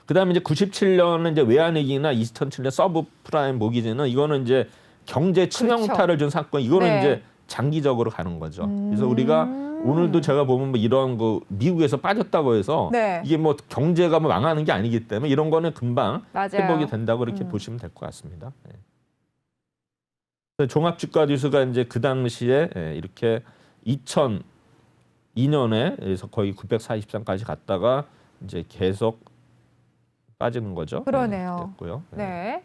그다음에 이제 97년은 이제 외환위기나 2007년 서브프라임 모기지는 이거는 이제 경제 치명타를 준 사건. 이거는 네. 이제 장기적으로 가는 거죠. 그래서 우리가 오늘도 제가 보면 뭐 이런 그 미국에서 빠졌다고 해서 네. 이게 뭐 경제가 뭐 망하는 게 아니기 때문에 이런 거는 금방 맞아요. 회복이 된다고 이렇게 보시면 될 것 같습니다. 네. 종합주가지수가 이제 그 당시에 이렇게 2002년에서 거의 943까지 갔다가 이제 계속 빠지는 거죠. 그러네요. 됐고요. 네.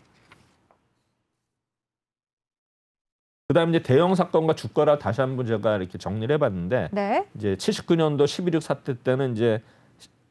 그다음 이제 대형 사건과 주가라 다시 한번 제가 이렇게 정리를 해봤는데 네. 이제 79년도 11.6 사태 때는 이제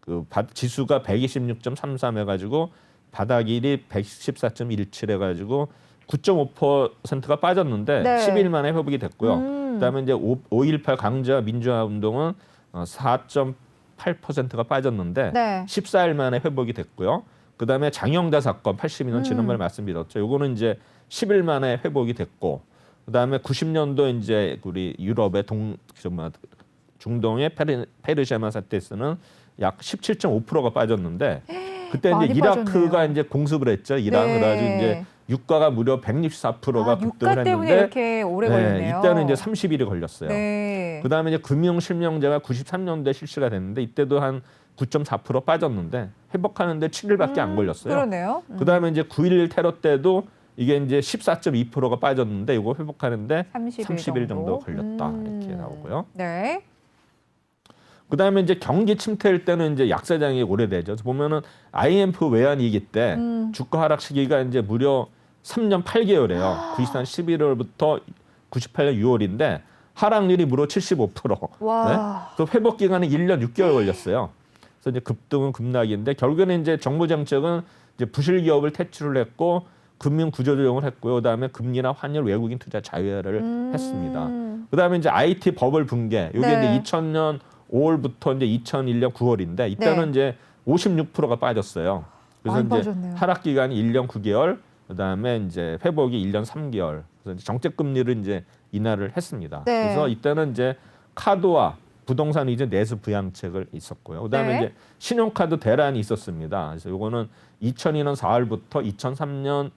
그 지수가 126.33 해가지고 바닥일이 114.17 해가지고 9.5%가 빠졌는데 네. 10일 만에 회복이 됐고요. 그다음에 이제 5.18 강제와 민주화 운동은 4.8%가 빠졌는데 네. 14일 만에 회복이 됐고요. 그다음에 장영자 사건 82년 지난번에 말씀드렸죠. 요거는 이제 10일 만에 회복이 됐고 그다음에 90년도 이제 우리 유럽의 중동의 페르시아만 사태에서는 약 17.5%가 빠졌는데 그때 이제 이라크가 빠졌네요. 이제 공습을 했죠. 이란 네. 그래가지고 이제 유가가 무려 164%가 급등을 유가 때문에 했는데 이렇게 오래 걸렸네요. 이때는 이제 30일이 걸렸어요. 네. 그다음에 이제 금융 실명제가 93년도에 실시가 됐는데 이때도 한 9.4% 빠졌는데 회복하는데 7일밖에 안 걸렸어요. 그러네요. 그다음에 이제 9.11 테러 때도 이게 이제 14.2%가 빠졌는데 이거 회복하는데 30일 정도 걸렸다 이렇게 나오고요. 네. 그다음에 이제 경기 침체일 때는 이제 약세장이 오래되죠. 그래서 보면은 IMF 외환위기 때 주가 하락 시기가 이제 무려 3년 8개월이에요. 93년 11월부터 98년 6월인데 하락률이 무려 75%. 와. 네? 또 회복 기간이 1년 6개월 걸렸어요. 그래서 이제 급등은 급락인데 결국에는 이제 정부 정책은 이제 부실 기업을 퇴출을 했고 금융 구조 조정을 했고요. 그다음에 금리나 환율 외국인 투자 자유화를 했습니다. 그다음에 이제 IT 버블 붕괴. 이게 네. 이제 2000년 5월부터 이제 2001년 9월인데 이때는 네. 이제 56%가 빠졌어요. 그래서 많이 이제 빠졌네요. 하락 기간이 1년 9개월, 그다음에 이제 회복이 1년 3개월. 그래서 이제 정책 금리를 이제 인하를 했습니다. 네. 그래서 이때는 이제 카드와 부동산 이제 내수 부양책을 있었고요. 그다음에 네. 이제 신용카드 대란이 있었습니다. 그래서 요거는 2002년 4월부터 2003년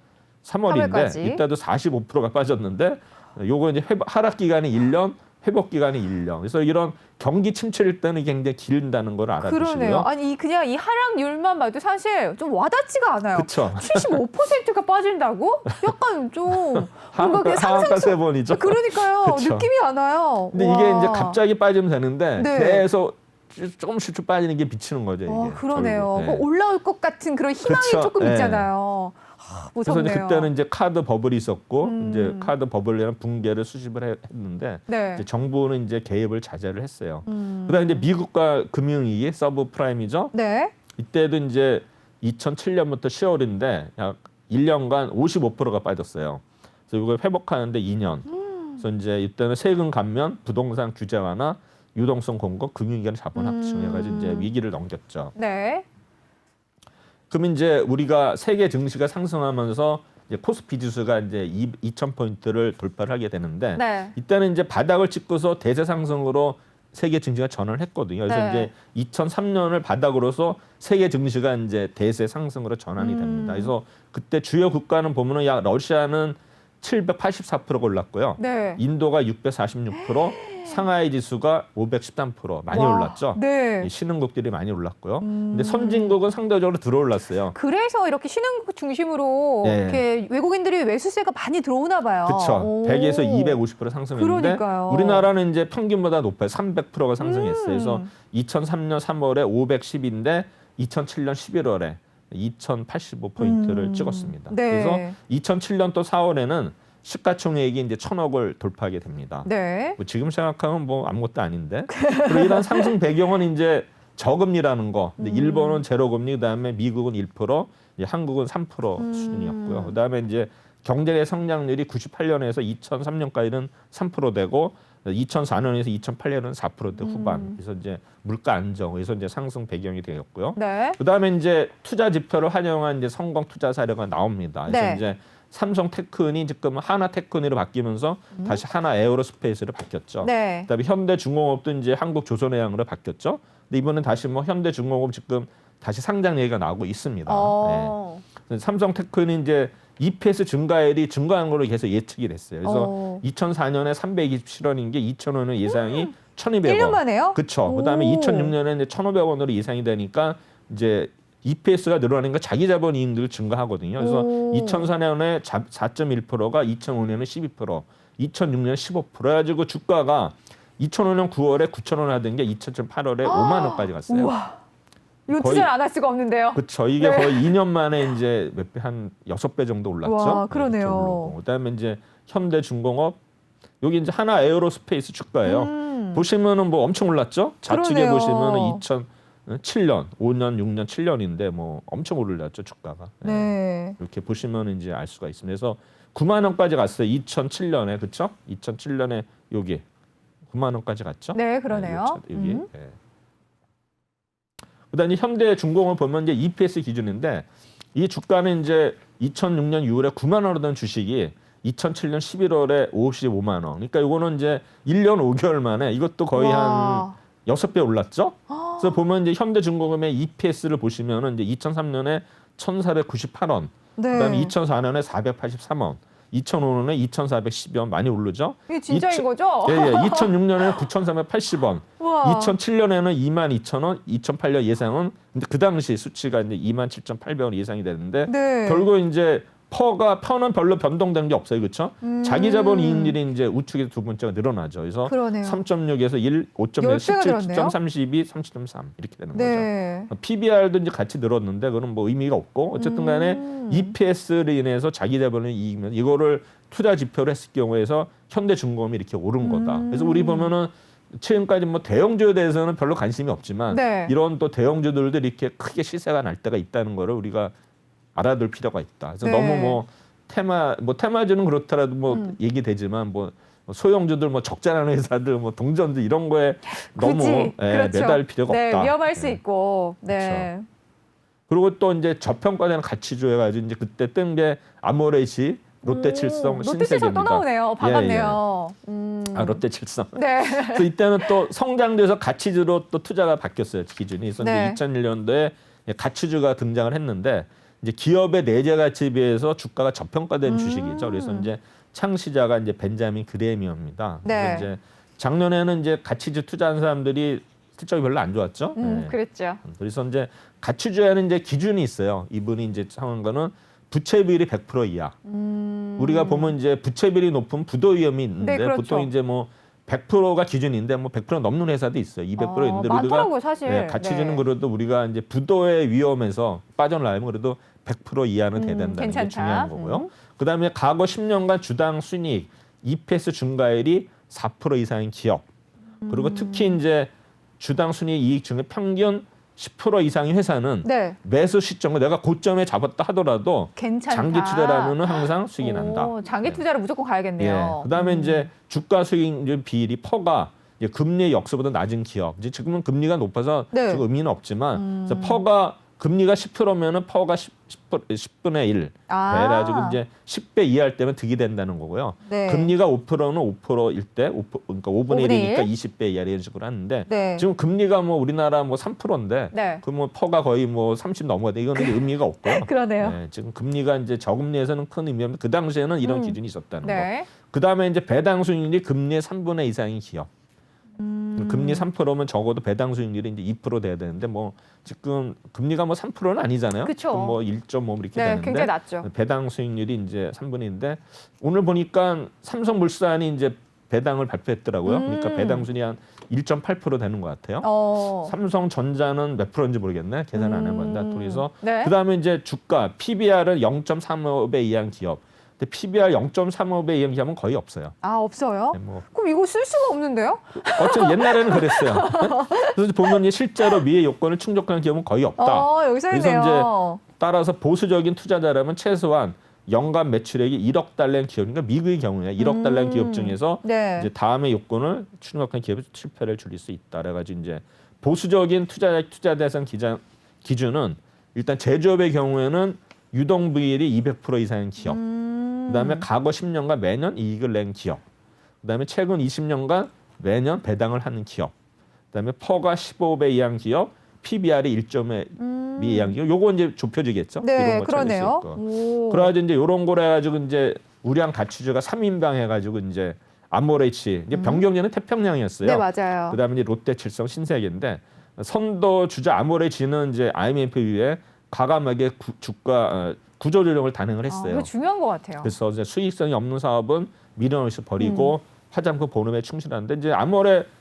3월인데 3월까지. 이때도 45%가 빠졌는데 요거 이제 하락 기간이 1년, 회복 기간이 1년. 그래서 이런 경기 침체일 때는 굉장히 길다는 걸 알아두시고요. 그러네요. 아니 그냥 이 하락률만 봐도 사실 좀 와닿지가 않아요. 그렇죠. 75%가 빠진다고? 약간 좀 뭔가 그냥 하한가 세 번이죠. 그러니까요. 그쵸. 느낌이 안 와요. 근데 와. 이게 이제 갑자기 빠지면 되는데 네. 계속 조금씩 빠지는 게 비치는 거죠. 이게. 와, 그러네요. 결국. 네. 뭐 올라올 것 같은 그런 희망이 그쵸. 조금 네. 있잖아요. 그래서 무섭네요. 이제 그때는 이제 카드 버블이 있었고 이제 카드 버블이랑 붕괴를 수집을 했는데 네. 이제 정부는 이제 개입을 자제를 했어요. 그다음에 이제 미국과 금융위기 서브프라임이죠. 네. 이때도 이제 2007년부터 10월인데 약 1년간 55%가 빠졌어요. 그래서 이걸 회복하는데 2년. 그래서 이제 이때는 세금 감면, 부동산 규제 완화, 유동성 공급, 금융기관 자본 합충해가지고 이제 위기를 넘겼죠. 네. 그럼 이제 우리가 세계 증시가 상승하면서 이제 코스피 지수가 이제 2,000포인트를 돌파를 하게 되는데 네. 이때는 이제 바닥을 찍고서 대세 상승으로 세계 증시가 전환을 했거든요. 그래서 네. 이제 2003년을 바닥으로서 세계 증시가 이제 대세 상승으로 전환이 됩니다. 그래서 그때 주요 국가는 보면은 약 러시아는 784%가 올랐고요. 네. 인도가 646%, 상하이 지수가 513% 많이 와, 올랐죠. 네. 이 신흥국들이 많이 올랐고요. 근데 선진국은 상대적으로 들어올랐어요. 그래서 이렇게 신흥국 중심으로 네. 이렇게 외국인들이 매수세가 많이 들어오나 봐요. 그렇죠. 오. 100에서 250% 상승했는데 그러니까요. 우리나라는 이제 평균보다 높아요. 300%가 상승했어요. 그래서 2003년 3월에 510인데 2007년 11월에 2,085포인트를 찍었습니다. 네. 그래서 2007년 또 4월에는 시가총액이 이제 1,000억을 돌파하게 됩니다. 네. 뭐 지금 생각하면 뭐 아무것도 아닌데. 그리고 이런 상승 배경은 이제 저금리라는 거. 근데 일본은 제로금리, 그다음에 미국은 1%, 이제 한국은 3% 수준이었고요. 그다음에 이제 경제의 성장률이 98년에서 2003년까지는 3%되고 2004년에서 2008년은 4%대 후반. 그래서 이제 물가 안정, 그래서 이제 상승 배경이 되었고요. 네. 그다음에 이제 투자 지표를 활용한 이제 성공 투자 사례가 나옵니다. 그래서 네. 이제 삼성 테크니 지금 하나 테크니로 바뀌면서 다시 하나 에어로스페이스로 바뀌었죠. 네. 그다음에 현대중공업도 이제 한국조선해양으로 바뀌었죠. 근데 이번엔 다시 뭐 현대중공업 지금 다시 상장 얘기가 나오고 있습니다. 네. 삼성 테크는 이제 EPS 증가율이 증가한 걸로 계속 예측이 됐어요. 그래서 2004년에 327원인 게 2005년 예상이 1,200원. 1년 만에요? 그렇죠. 그다음에 2006년에 이제 1,500원으로 예상이 되니까 이제 EPS가 늘어나니까 자기 자본 이익률 증가하거든요. 그래서 2004년에 4.1%가 2005년에 12%, 2006년에 15%. 그래가지고 주가가 2005년 9월에 9,000원 하던 게 2008월에 5만 원까지 갔어요. 우와. 이거 거의- 투자를 안 할 수가 없는데요. 그렇죠. 이게 네. 거의 2년 만에 이제 몇 배, 한 6배 정도 올랐죠. 와, 그러네요. 이렇게 오르고. 그다음에 이제 현대중공업 여기 이제 하나 에어로스페이스 주가예요. 보시면은 뭐 엄청 올랐죠. 좌측에 그러네요. 보시면은 2007년, 5년, 6년, 7년인데 뭐 엄청 오르렸죠 주가가. 네. 네. 이렇게 보시면 이제 알 수가 있습니다. 그래서 9만 원까지 갔어요. 2007년에 그렇죠? 2007년에 여기 9만 원까지 갔죠. 네, 그러네요. 여기. 네. 그다음에 현대중공업 보면 이제 EPS 기준인데 이 주가는 이제 2006년 6월에 9만 원이던 주식이 2007년 11월에 55만 원. 그러니까 이거는 이제 1년 5개월 만에 이것도 거의 와. 한 6배 올랐죠. 그래서 보면 이제 현대중공업의 EPS를 보시면은 이제 2003년에 1,498원, 네. 그다음에 2004년에 483원, 2005년에 2,410원 많이 오르죠. 이게 진짜인 2000 거죠? 예, 예. 2006년에는 9,380원, 우와. 2007년에는 22,000원, 2008년 예상은 근데 그 당시 수치가 이제 27,800원 예상이 되는데 네. 결국 이제 퍼는 별로 변동된 게 없어요, 그렇죠? 자기 자본 이익률이 이제 우측에서 두 번째가 늘어나죠. 그래서 그러네요. 3.6에서 1, 5.1, 10배가 늘었네요. 17.32, 30.3 이렇게 되는 네. 거죠. PBR도 이제 같이 늘었는데 그건 뭐 의미가 없고 어쨌든 간에 EPS를 인해서 자기 자본의 이익면 이거를 투자 지표로 했을 경우에서 현대중공업이 이렇게 오른 거다. 그래서 우리 보면은 최근까지 뭐 대형주에 대해서는 별로 관심이 없지만 네. 이런 또 대형주들도 이렇게 크게 시세가 날 때가 있다는 거를 우리가 알아둘 필요가 있다. 그래서 네. 너무 뭐 테마주는 그렇더라도 뭐 얘기되지만 뭐 소형주들 뭐 적자나는 회사들 뭐 동전들 이런 거에 너무 굳이, 그렇죠. 매달 필요가 네, 없다. 위험할 수 예. 있고. 네. 그리고 또 이제 저평가되는 가치주 해가지고 이제 그때 뜬 게 아모레시, 롯데칠성, 롯데칠성 신세계입니다. 또 나오네요. 반갑네요. 아 롯데칠성. 네. 그래서 이때는 또 성장돼서 가치주로 또 투자가 바뀌었어요 기준이. 그래서 네. 이제 2001년도에 가치주가 등장을 했는데 이제 기업의 내재 가치에 비해서 주가가 저평가된 주식이죠. 그래서 이제 창시자가 이제 벤자민 그레미어입니다. 네. 그래서 이제 작년에는 이제 가치주 투자한 사람들이 실적이 별로 안 좋았죠. 네. 그랬죠. 그래서 이제 가치주에는 이제 기준이 있어요. 이분이 이제 상한 거는 부채 비율이 100% 이하. 우리가 보면 이제 부채 비율이 높은 부도 위험이 있는데 네, 그렇죠. 보통 이제 뭐 100%가 기준인데 뭐 100% 넘는 회사도 있어요. 200% 있는데 많더라고요, 사실. 네, 가치주는 네. 그래도 우리가 이제 부도의 위험에서 빠져나가면 그래도 100% 이하는 돼야 된다는 괜찮다. 게 중요한 거고요. 그다음에 과거 10년간 주당 순이익 EPS 증가율이 4% 이상인 기업. 그리고 특히 이제 주당 순이익 이익 중에 평균 10% 이상의 회사는 네. 매수 시점을 내가 고점에 잡았다 하더라도 괜찮다. 장기 투자라면은 항상 수익이 난다. 장기 투자를 무조건 가야겠네요. 예. 그다음에 이제 주가 수익률 비율이 퍼가 이제 금리 역수보다 낮은 기업. 이제 지금은 금리가 높아서 네. 지금 의미는 없지만 그래서 퍼가 금리가 10%면은 퍼가 10분의 1 그래가지고 이제 10배 이하일 때면 득이 된다는 거고요. 네. 금리가 5%는 5%일 때, 그러니까 5분의 5분의 1이니까 20배 이하 이런 식으로 하는데 네. 지금 금리가 뭐 우리나라 뭐 3%인데 네. 그 뭐 퍼가 거의 뭐 30 넘어가대 이거는 의미가 없고요. 그러네요. 네, 지금 금리가 이제 저금리에서는 큰 의미인데 그 당시에는 이런 기준이 있었다는 거. 네. 그 다음에 이제 배당 수익률이 금리의 3분의 2 이상인 기업. 금리 3%면 적어도 배당 수익률이 이제 2% 돼야 되는데 뭐 지금 금리가 뭐 3%는 아니잖아요. 그쵸. 지금 뭐 1.5 이렇게 네, 되는데 굉장히 낮죠. 배당 수익률이 이제 3분의 2인데 오늘 보니까 삼성물산이 이제 배당을 발표했더라고요. 그러니까 배당 수익이 한 1.8% 되는 것 같아요. 삼성전자는 몇 프로인지 모르겠네. 계산 안 해봤는데. 그래서 네. 그다음에 이제 주가 PBR은 0.35배 이하인 기업. 근데 PBR 0.35배 이하 기업은 거의 없어요. 아, 없어요? 네, 뭐 그럼 이거 쓸 수가 없는데요? 어쨌든 옛날에는 그랬어요. 그래서 보면 이제 실제로 미의 요건을 충족하는 기업은 거의 없다. 여기서 그래서 있네요. 이제 따라서 보수적인 투자자라면 최소한 연간 매출액이 1억 달러인 기업, 그러니까 미국의 경우에 1억 달러인 기업 중에서 네. 이제 다음의 요건을 충족한 기업이 실패를 줄일 수 있다. 그래가지고 이제 보수적인 투자 대상 기준은 일단 제조업의 경우에는 유동 비율이 200% 이상인 기업, 그다음에 과거 10년간 매년 이익을 낸 기업, 그다음에 최근 20년간 매년 배당을 하는 기업, 그다음에 퍼가 15배 이하인 기업, PBR이 1.2 이하인 기업. 요거 이제 좁혀지겠죠. 네, 이런 거 그러네요. 찾을 수 있고. 그래가지고 이제 요런 거래 가지고 이제 우량 가치주가 3인방 해가지고 이제 아모레이치, 이제 변경제는 태평양이었어요. 네, 맞아요. 그다음에 이제 롯데, 칠성, 신세계인데 선도 주자 아모레이치는 이제 IMF 이후에 과감하게 주가 구조 조정을 단행을 했어요. 그거 중요한 것 같아요. 그래서 이제 수익성이 없는 사업은 미련없이 버리고 화장품 본업에 충실한데 이제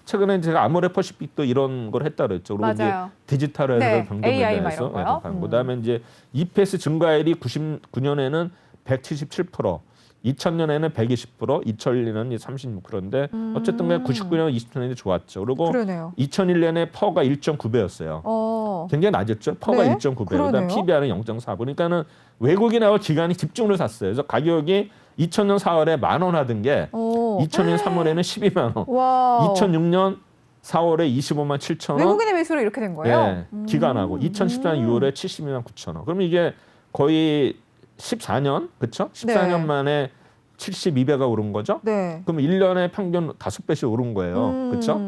최근에 제가 아모레 퍼시픽도 이런 걸 했다 그랬죠. 그리고 맞아요. 이제 디지털에서 네, 변경에 AI 막 대해서 이런 거요? 그다음에 이제 EPS 증가율이 99년에는 177%, 2000년에는 120%, 2001년은 36%인데 어쨌든 그냥 99년, 2000년이 좋았죠. 그리고 그러네요. 2001년에 퍼가 1.9배였어요. 굉장히 낮았죠. 퍼가 네? 1.9배. 그러네요. 그다음 PBR은 0.4. 그러니까는 외국인 하고 기관이 집중을 샀어요. 그래서 가격이 2000년 4월에 10,000원 하던 게 2000년 3월에는 12만 원. 와. 2006년 4월에 25만 7천 원. 외국인의 매수로 이렇게 된 거예요? 네, 기간하고 2014년 6월에 72만 9천 원. 그러면 이게 거의 14년, 그렇죠? 14년 네. 만에 72배가 오른 거죠? 네. 그럼 1년에 평균 5배씩 오른 거예요. 그렇죠?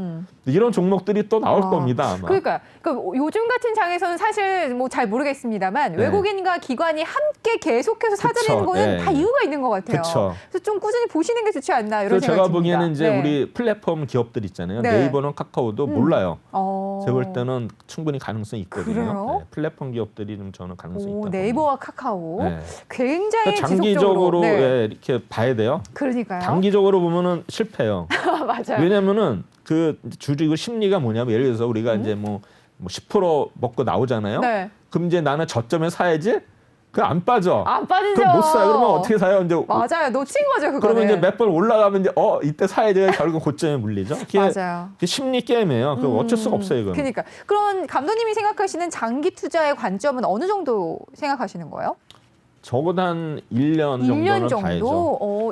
이런 종목들이 또 나올 겁니다, 아마. 그러니까 요즘 같은 장에서는 사실 뭐 잘 모르겠습니다만 네. 외국인과 기관이 함께 계속해서 사들이는 그쵸, 거는 네. 다 이유가 있는 것 같아요. 그쵸. 그래서 좀 꾸준히 보시는 게 좋지 않나 이런 그래서 생각이 제가 듭니다. 보기에는 이제 네. 우리 플랫폼 기업들 있잖아요. 네. 네이버는 카카오도 몰라요. 제가 볼 때는 충분히 가능성이 있거든요. 그래요? 네, 플랫폼 기업들이 좀 저는 가능성이 있다. 네이버와 카카오 네. 굉장히 그러니까 장기적으로 네. 예, 이렇게 봐야 돼요. 그러니까요. 단기적으로 보면은 실패해요. 맞아요. 왜냐면은 그 주주 심리가 뭐냐면 예를 들어서 우리가 이제 뭐 10% 먹고 나오잖아요. 네. 그럼 이제 나는 저점에 사야지. 그 안 빠져. 안 빠지죠. 그럼 못 사요. 그러면 어떻게 사요? 이제 맞아요. 놓친 거죠, 그거는. 그러면 이제 몇 번 올라가면 이제 이때 사야지. 결국 고점에 물리죠. 맞아요. 그게 심리 게임이에요. 그 어쩔 수가 없어요, 이거는. 그러니까 그런 감독님이 생각하시는 장기 투자의 관점은 어느 정도 생각하시는 거예요? 적어도 한 1년 정도는 1년 정도? 봐야죠.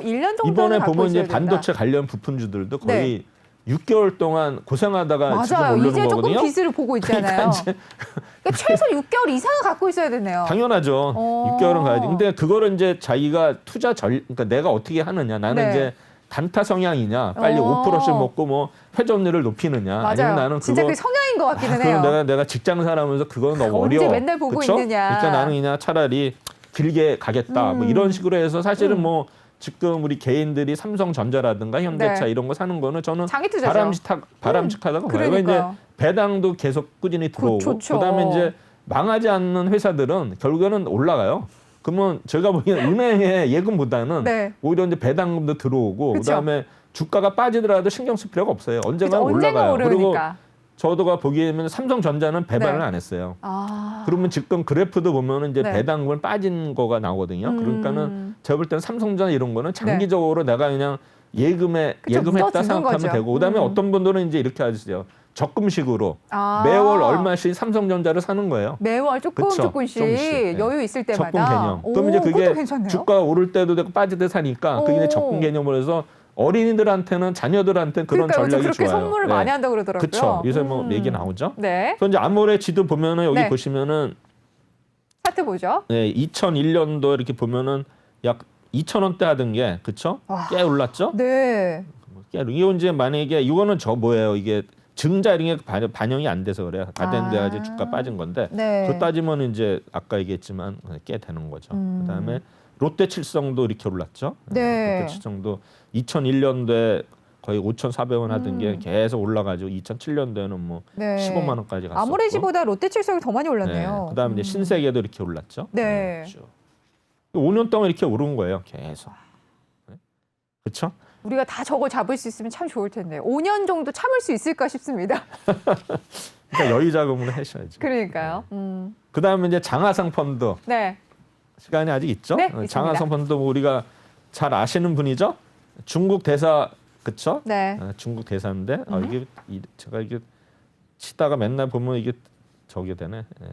1년 정도는 이번에 갖고 보면 이제 있어야 된다. 반도체 관련 부품주들도 거의 6개월 동안 고생하다가 지금 맞아요. 오르는 이제 거거든요. 조금 기술을 보고 있잖아요. 그러니까 최소 6개월 이상은 갖고 있어야 되네요. 당연하죠. 6개월은 가야지. 근데 그거를 이제 자기가 그러니까 내가 어떻게 하느냐. 나는 네. 이제 단타 성향이냐. 빨리 5%씩 먹고 뭐 회전율을 높이느냐. 맞아요. 아니면 나는 진짜 그거 그게 성향인 것 같기는 그럼 해요. 내가 직장 생활하면서 그건 너무 언제 어려워. 맨날 보고 그쵸? 있느냐. 그러니까 나는 그냥 차라리 길게 가겠다. 뭐 이런 식으로 해서 사실은 뭐 지금 우리 개인들이 삼성전자라든가 현대차 네. 이런 거 사는 거는 저는 장기 투자죠. 바람직하다고 봐요. 왜 그러니까요. 이제 배당도 계속 꾸준히 들어오고 좋죠. 그다음에 이제 망하지 않는 회사들은 결국에는 올라가요. 그러면 제가 보기에는 은행의 예금보다는 네. 오히려 이제 배당금도 들어오고 그쵸. 그다음에 주가가 빠지더라도 신경 쓸 필요가 없어요. 언젠가 언젠가 올라가요. 그리고 오르니까. 저도가 보기에는 삼성전자는 배당을 네. 안 했어요. 아. 그러면 지금 그래프도 보면은 이제 네. 배당금을 빠진 거가 나오거든요. 그러니까는 제가 볼 때는 삼성전자 이런 거는 장기적으로 내가 그냥 예금했다 묻어두는 생각하면 거죠. 되고 그다음에 어떤 분들은 이제 이렇게 하세요. 적금식으로 아. 매월 얼마씩 삼성전자를 사는 거예요. 매월 그쵸? 조금씩 네. 여유 있을 때마다. 적금 개념. 오, 그럼 이제 그게 그것도 괜찮네요. 주가 오를 때도 되고 빠질 때 사니까 그게 이제 오. 적금 개념으로 해서 어린이들한테는 자녀들한테는 그런 그러니까 전략이 그렇게 좋아요. 선물을 많이 한다고 그러더라고요. 그렇죠. 요새 뭐 얘기 나오죠. 네. 그래서 이제 아모레 지도 보면은 여기 네. 보시면은 차트 보죠. 네, 2001년도 이렇게 보면은 약 2,000원대 하던 게 그쵸? 와. 꽤 올랐죠? 네. 이거 이제 만약에 이거는 뭐예요? 이게 증자 이런 게 반영이 안 돼서 그래요. 다 된 데가 이제 주가 빠진 건데 네. 그거 따지면 이제 아까 얘기했지만 꽤 되는 거죠. 그다음에 롯데칠성도 이렇게 올랐죠. 네. 롯데칠성도 2001년도에 거의 5,400원 하던 게 계속 올라가지고 2007년도에는 뭐 네. 15만 원까지 갔었고. 아모레지보다 롯데칠성이 더 많이 올랐네요. 그다음에 이제 신세계도 이렇게 올랐죠. 네. 쭉. 5년 동안 이렇게 오른 거예요. 계속. 그렇죠? 우리가 다 저걸 잡을 수 있으면 참 좋을 텐데 5년 정도 참을 수 있을까 싶습니다. 그러니까 여유 자금으로 하셔야죠. 그러니까요. 그다음에 이제 장하상 펀드 네. 시간이 아직 있죠? 네, 있습니다. 장하상 펀드 뭐 우리가 잘 아시는 분이죠? 중국 대사 그쵸? 네. 중국 대사인데 이게 제가 이게 치다가 맨날 보면 이게 저게 되네. 예.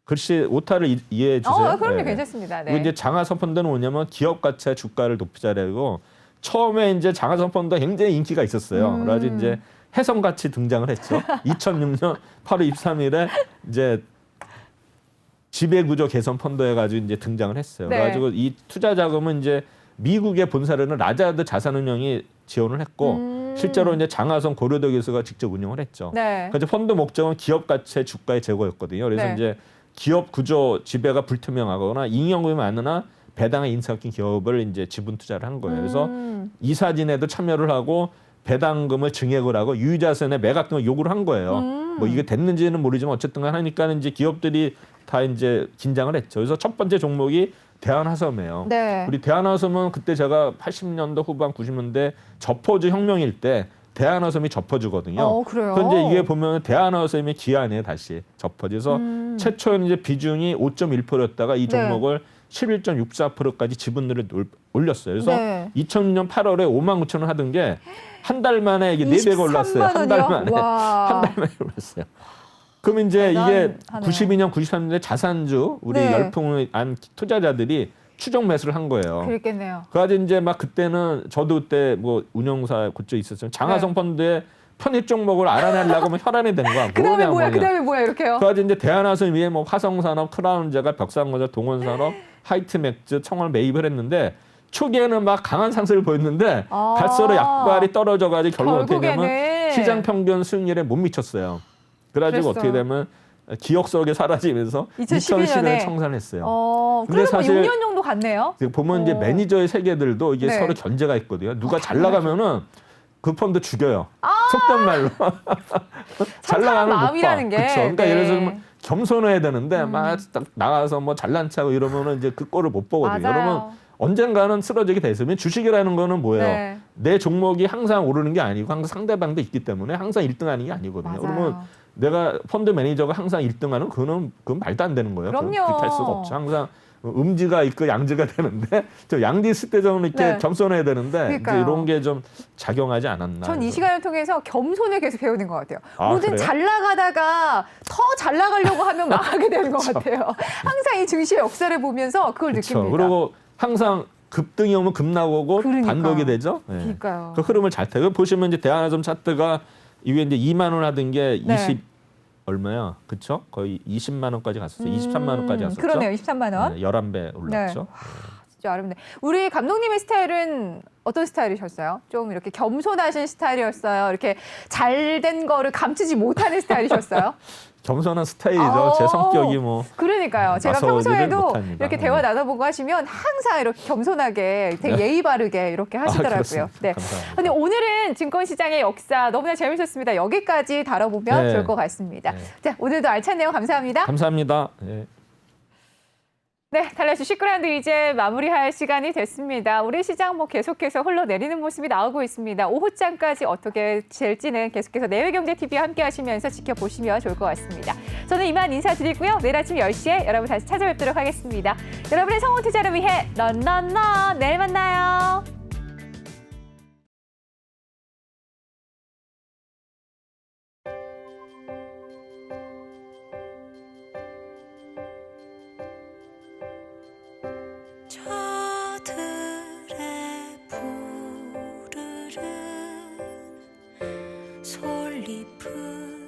글씨 오타를 이해해 주세요. 그럼요. 예. 괜찮습니다. 그리고 네. 이제 장하선 펀드는 뭐냐면 기업 가치의 주가를 높이자라고 처음에 이제 장하선 펀드가 굉장히 인기가 있었어요. 그래서 이제 해성같이 등장을 했죠. 2006년 8월 23일에 이제 지배구조 개선 펀드 해가지고 이제 등장을 했어요. 네. 그래가지고 이 투자 자금은 이제 미국의 본사로는 라자드 자산운용이 지원을 했고 실제로 이제 장하성 고려대 교수가 직접 운영을 했죠. 네. 그래서 펀드 목적은 기업 가치의 주가의 제고였거든요. 그래서 네. 이제 기업 구조 지배가 불투명하거나 잉여금이 많으나 배당에 인상 낀 기업을 이제 지분 투자를 한 거예요. 그래서 이사진에도 참여를 하고 배당금을 증액을 하고 유유자산의 매각 등을 요구를 한 거예요. 뭐 이게 됐는지는 모르지만 어쨌든 하니까 이제 기업들이 다 이제 긴장을 했죠. 그래서 첫 번째 종목이 대한화섬이에요. 네. 우리 대한화섬은 그때 제가 80년대 후반 90년대 저포주 혁명일 때 대한화섬이 접어주거든요. 그래요? 그런데 이게 보면 대한화섬이 기한이에요, 다시 접어져서 최초에는 이제 비중이 5.1%였다가 이 종목을 11.64%까지 지분율을 올렸어요. 그래서 네. 2006년 8월에 59,000원 하던 게 한 달 만에 이게 4배가 올랐어요. 한 달 만에. 한 달 만에 올랐어요. 그럼 이제 이게 대단하네. 92년, 93년에 자산주 우리 네. 열풍을 안 투자자들이 추적 매수를 한 거예요. 그랬겠네요. 그래가지고 이제 막 그때는 저도 그때 뭐 운영사 그쪽 있었어요. 장하성 네. 펀드의 편입 종목을 알아내려고 하면 혈안이 된 거야. 그다음에 뭐야? 그다음에 뭐야? 이렇게요? 그래가지고 이제 대한화섬 위에 뭐 화성산업, 크라운제가, 벽산건설, 동원산업, 하이트맥즈, 청월 매입을 했는데 초기에는 막 강한 상승을 보였는데 갈수록 약발이 떨어져가지고 결국 어떻게 되면 결국에는 시장 평균 수익률에 못 미쳤어요. 그래가지고 그랬어요. 어떻게 되면 기억 속에 사라지면서 2012년에 2010년에 청산을 했어요. 근데 근데 사실 6년 정도 갔네요. 보면 이제 매니저의 세계들도 이게 네. 서로 견제가 있거든요. 누가 잘 나가면은 그 펀드 죽여요. 속된 말로. 잘 나가는 못 봐. 마음이라는 게. 그렇죠. 그러니까 네. 예를 들면 겸손해야 되는데 막 딱 나가서 뭐 잘난 척하고 이러면은 이제 그 꼴을 못 보거든요. 맞아요. 그러면 언젠가는 쓰러지게 돼 있으면 주식이라는 거는 뭐예요? 네. 내 종목이 항상 오르는 게 아니고 항상 상대방도 있기 때문에 항상 1등하는 게 아니거든요. 맞아요. 그러면 내가 펀드 매니저가 항상 1등하는 그건 말도 안 되는 거예요. 그럼요. 그렇게 할 수가 없죠. 항상 음지가 있고 양지가 되는데 저 양지 있을 때 좀 이렇게 네. 겸손해야 되는데 그러니까요. 이제 이런 게 좀 작용하지 않았나. 전 이 그래서. 시간을 통해서 겸손을 계속 배우는 것 같아요. 뭐든 그래요? 잘 나가다가 더 잘 나가려고 하면 망하게 되는 것 같아요. 항상 이 증시의 역사를 보면서 그걸 그렇죠. 느낍니다. 그리고 항상 급등이 오면 급 나오고 그러니까. 반복이 되죠. 네. 그러니까요. 그 흐름을 잘 타요. 보시면 이제 대한화점 차트가 이게 이제 2만 원 하던 게 네. 20 얼마야? 그렇죠? 거의 20만 원까지 갔었어요. 23만 원까지 갔었죠. 그러네요. 23만 원. 네, 11배 올랐죠. 진짜 아름다워. 우리 감독님의 스타일은 어떤 스타일이셨어요? 좀 이렇게 겸손하신 스타일이었어요? 이렇게 잘된 거를 감추지 못하는 스타일이셨어요? 겸손한 스타일이죠. 제 성격이 뭐 그러니까요. 제가 나서지를 평소에도 못합니다. 이렇게 대화 나눠보고 하시면 항상 이렇게 겸손하게 되게 예의 바르게 이렇게 하시더라고요. 그렇습니다. 네. 감사합니다. 근데 오늘은 증권시장의 역사 너무나 재밌었습니다. 여기까지 다뤄보면 네. 좋을 것 같습니다. 네. 자, 오늘도 알찬 내용 감사합니다. 감사합니다. 네. 네, 달러 주식 그라운드 이제 마무리할 시간이 됐습니다. 우리 시장 뭐 계속해서 흘러내리는 모습이 나오고 있습니다. 오후장까지 어떻게 될지는 계속해서 내외경제TV와 함께 하시면서 지켜보시면 좋을 것 같습니다. 저는 이만 인사드리고요. 내일 아침 10시에 여러분 다시 찾아뵙도록 하겠습니다. 여러분의 성공 투자를 위해 런런런 내일 만나요. 저들의 푸르른 솔잎을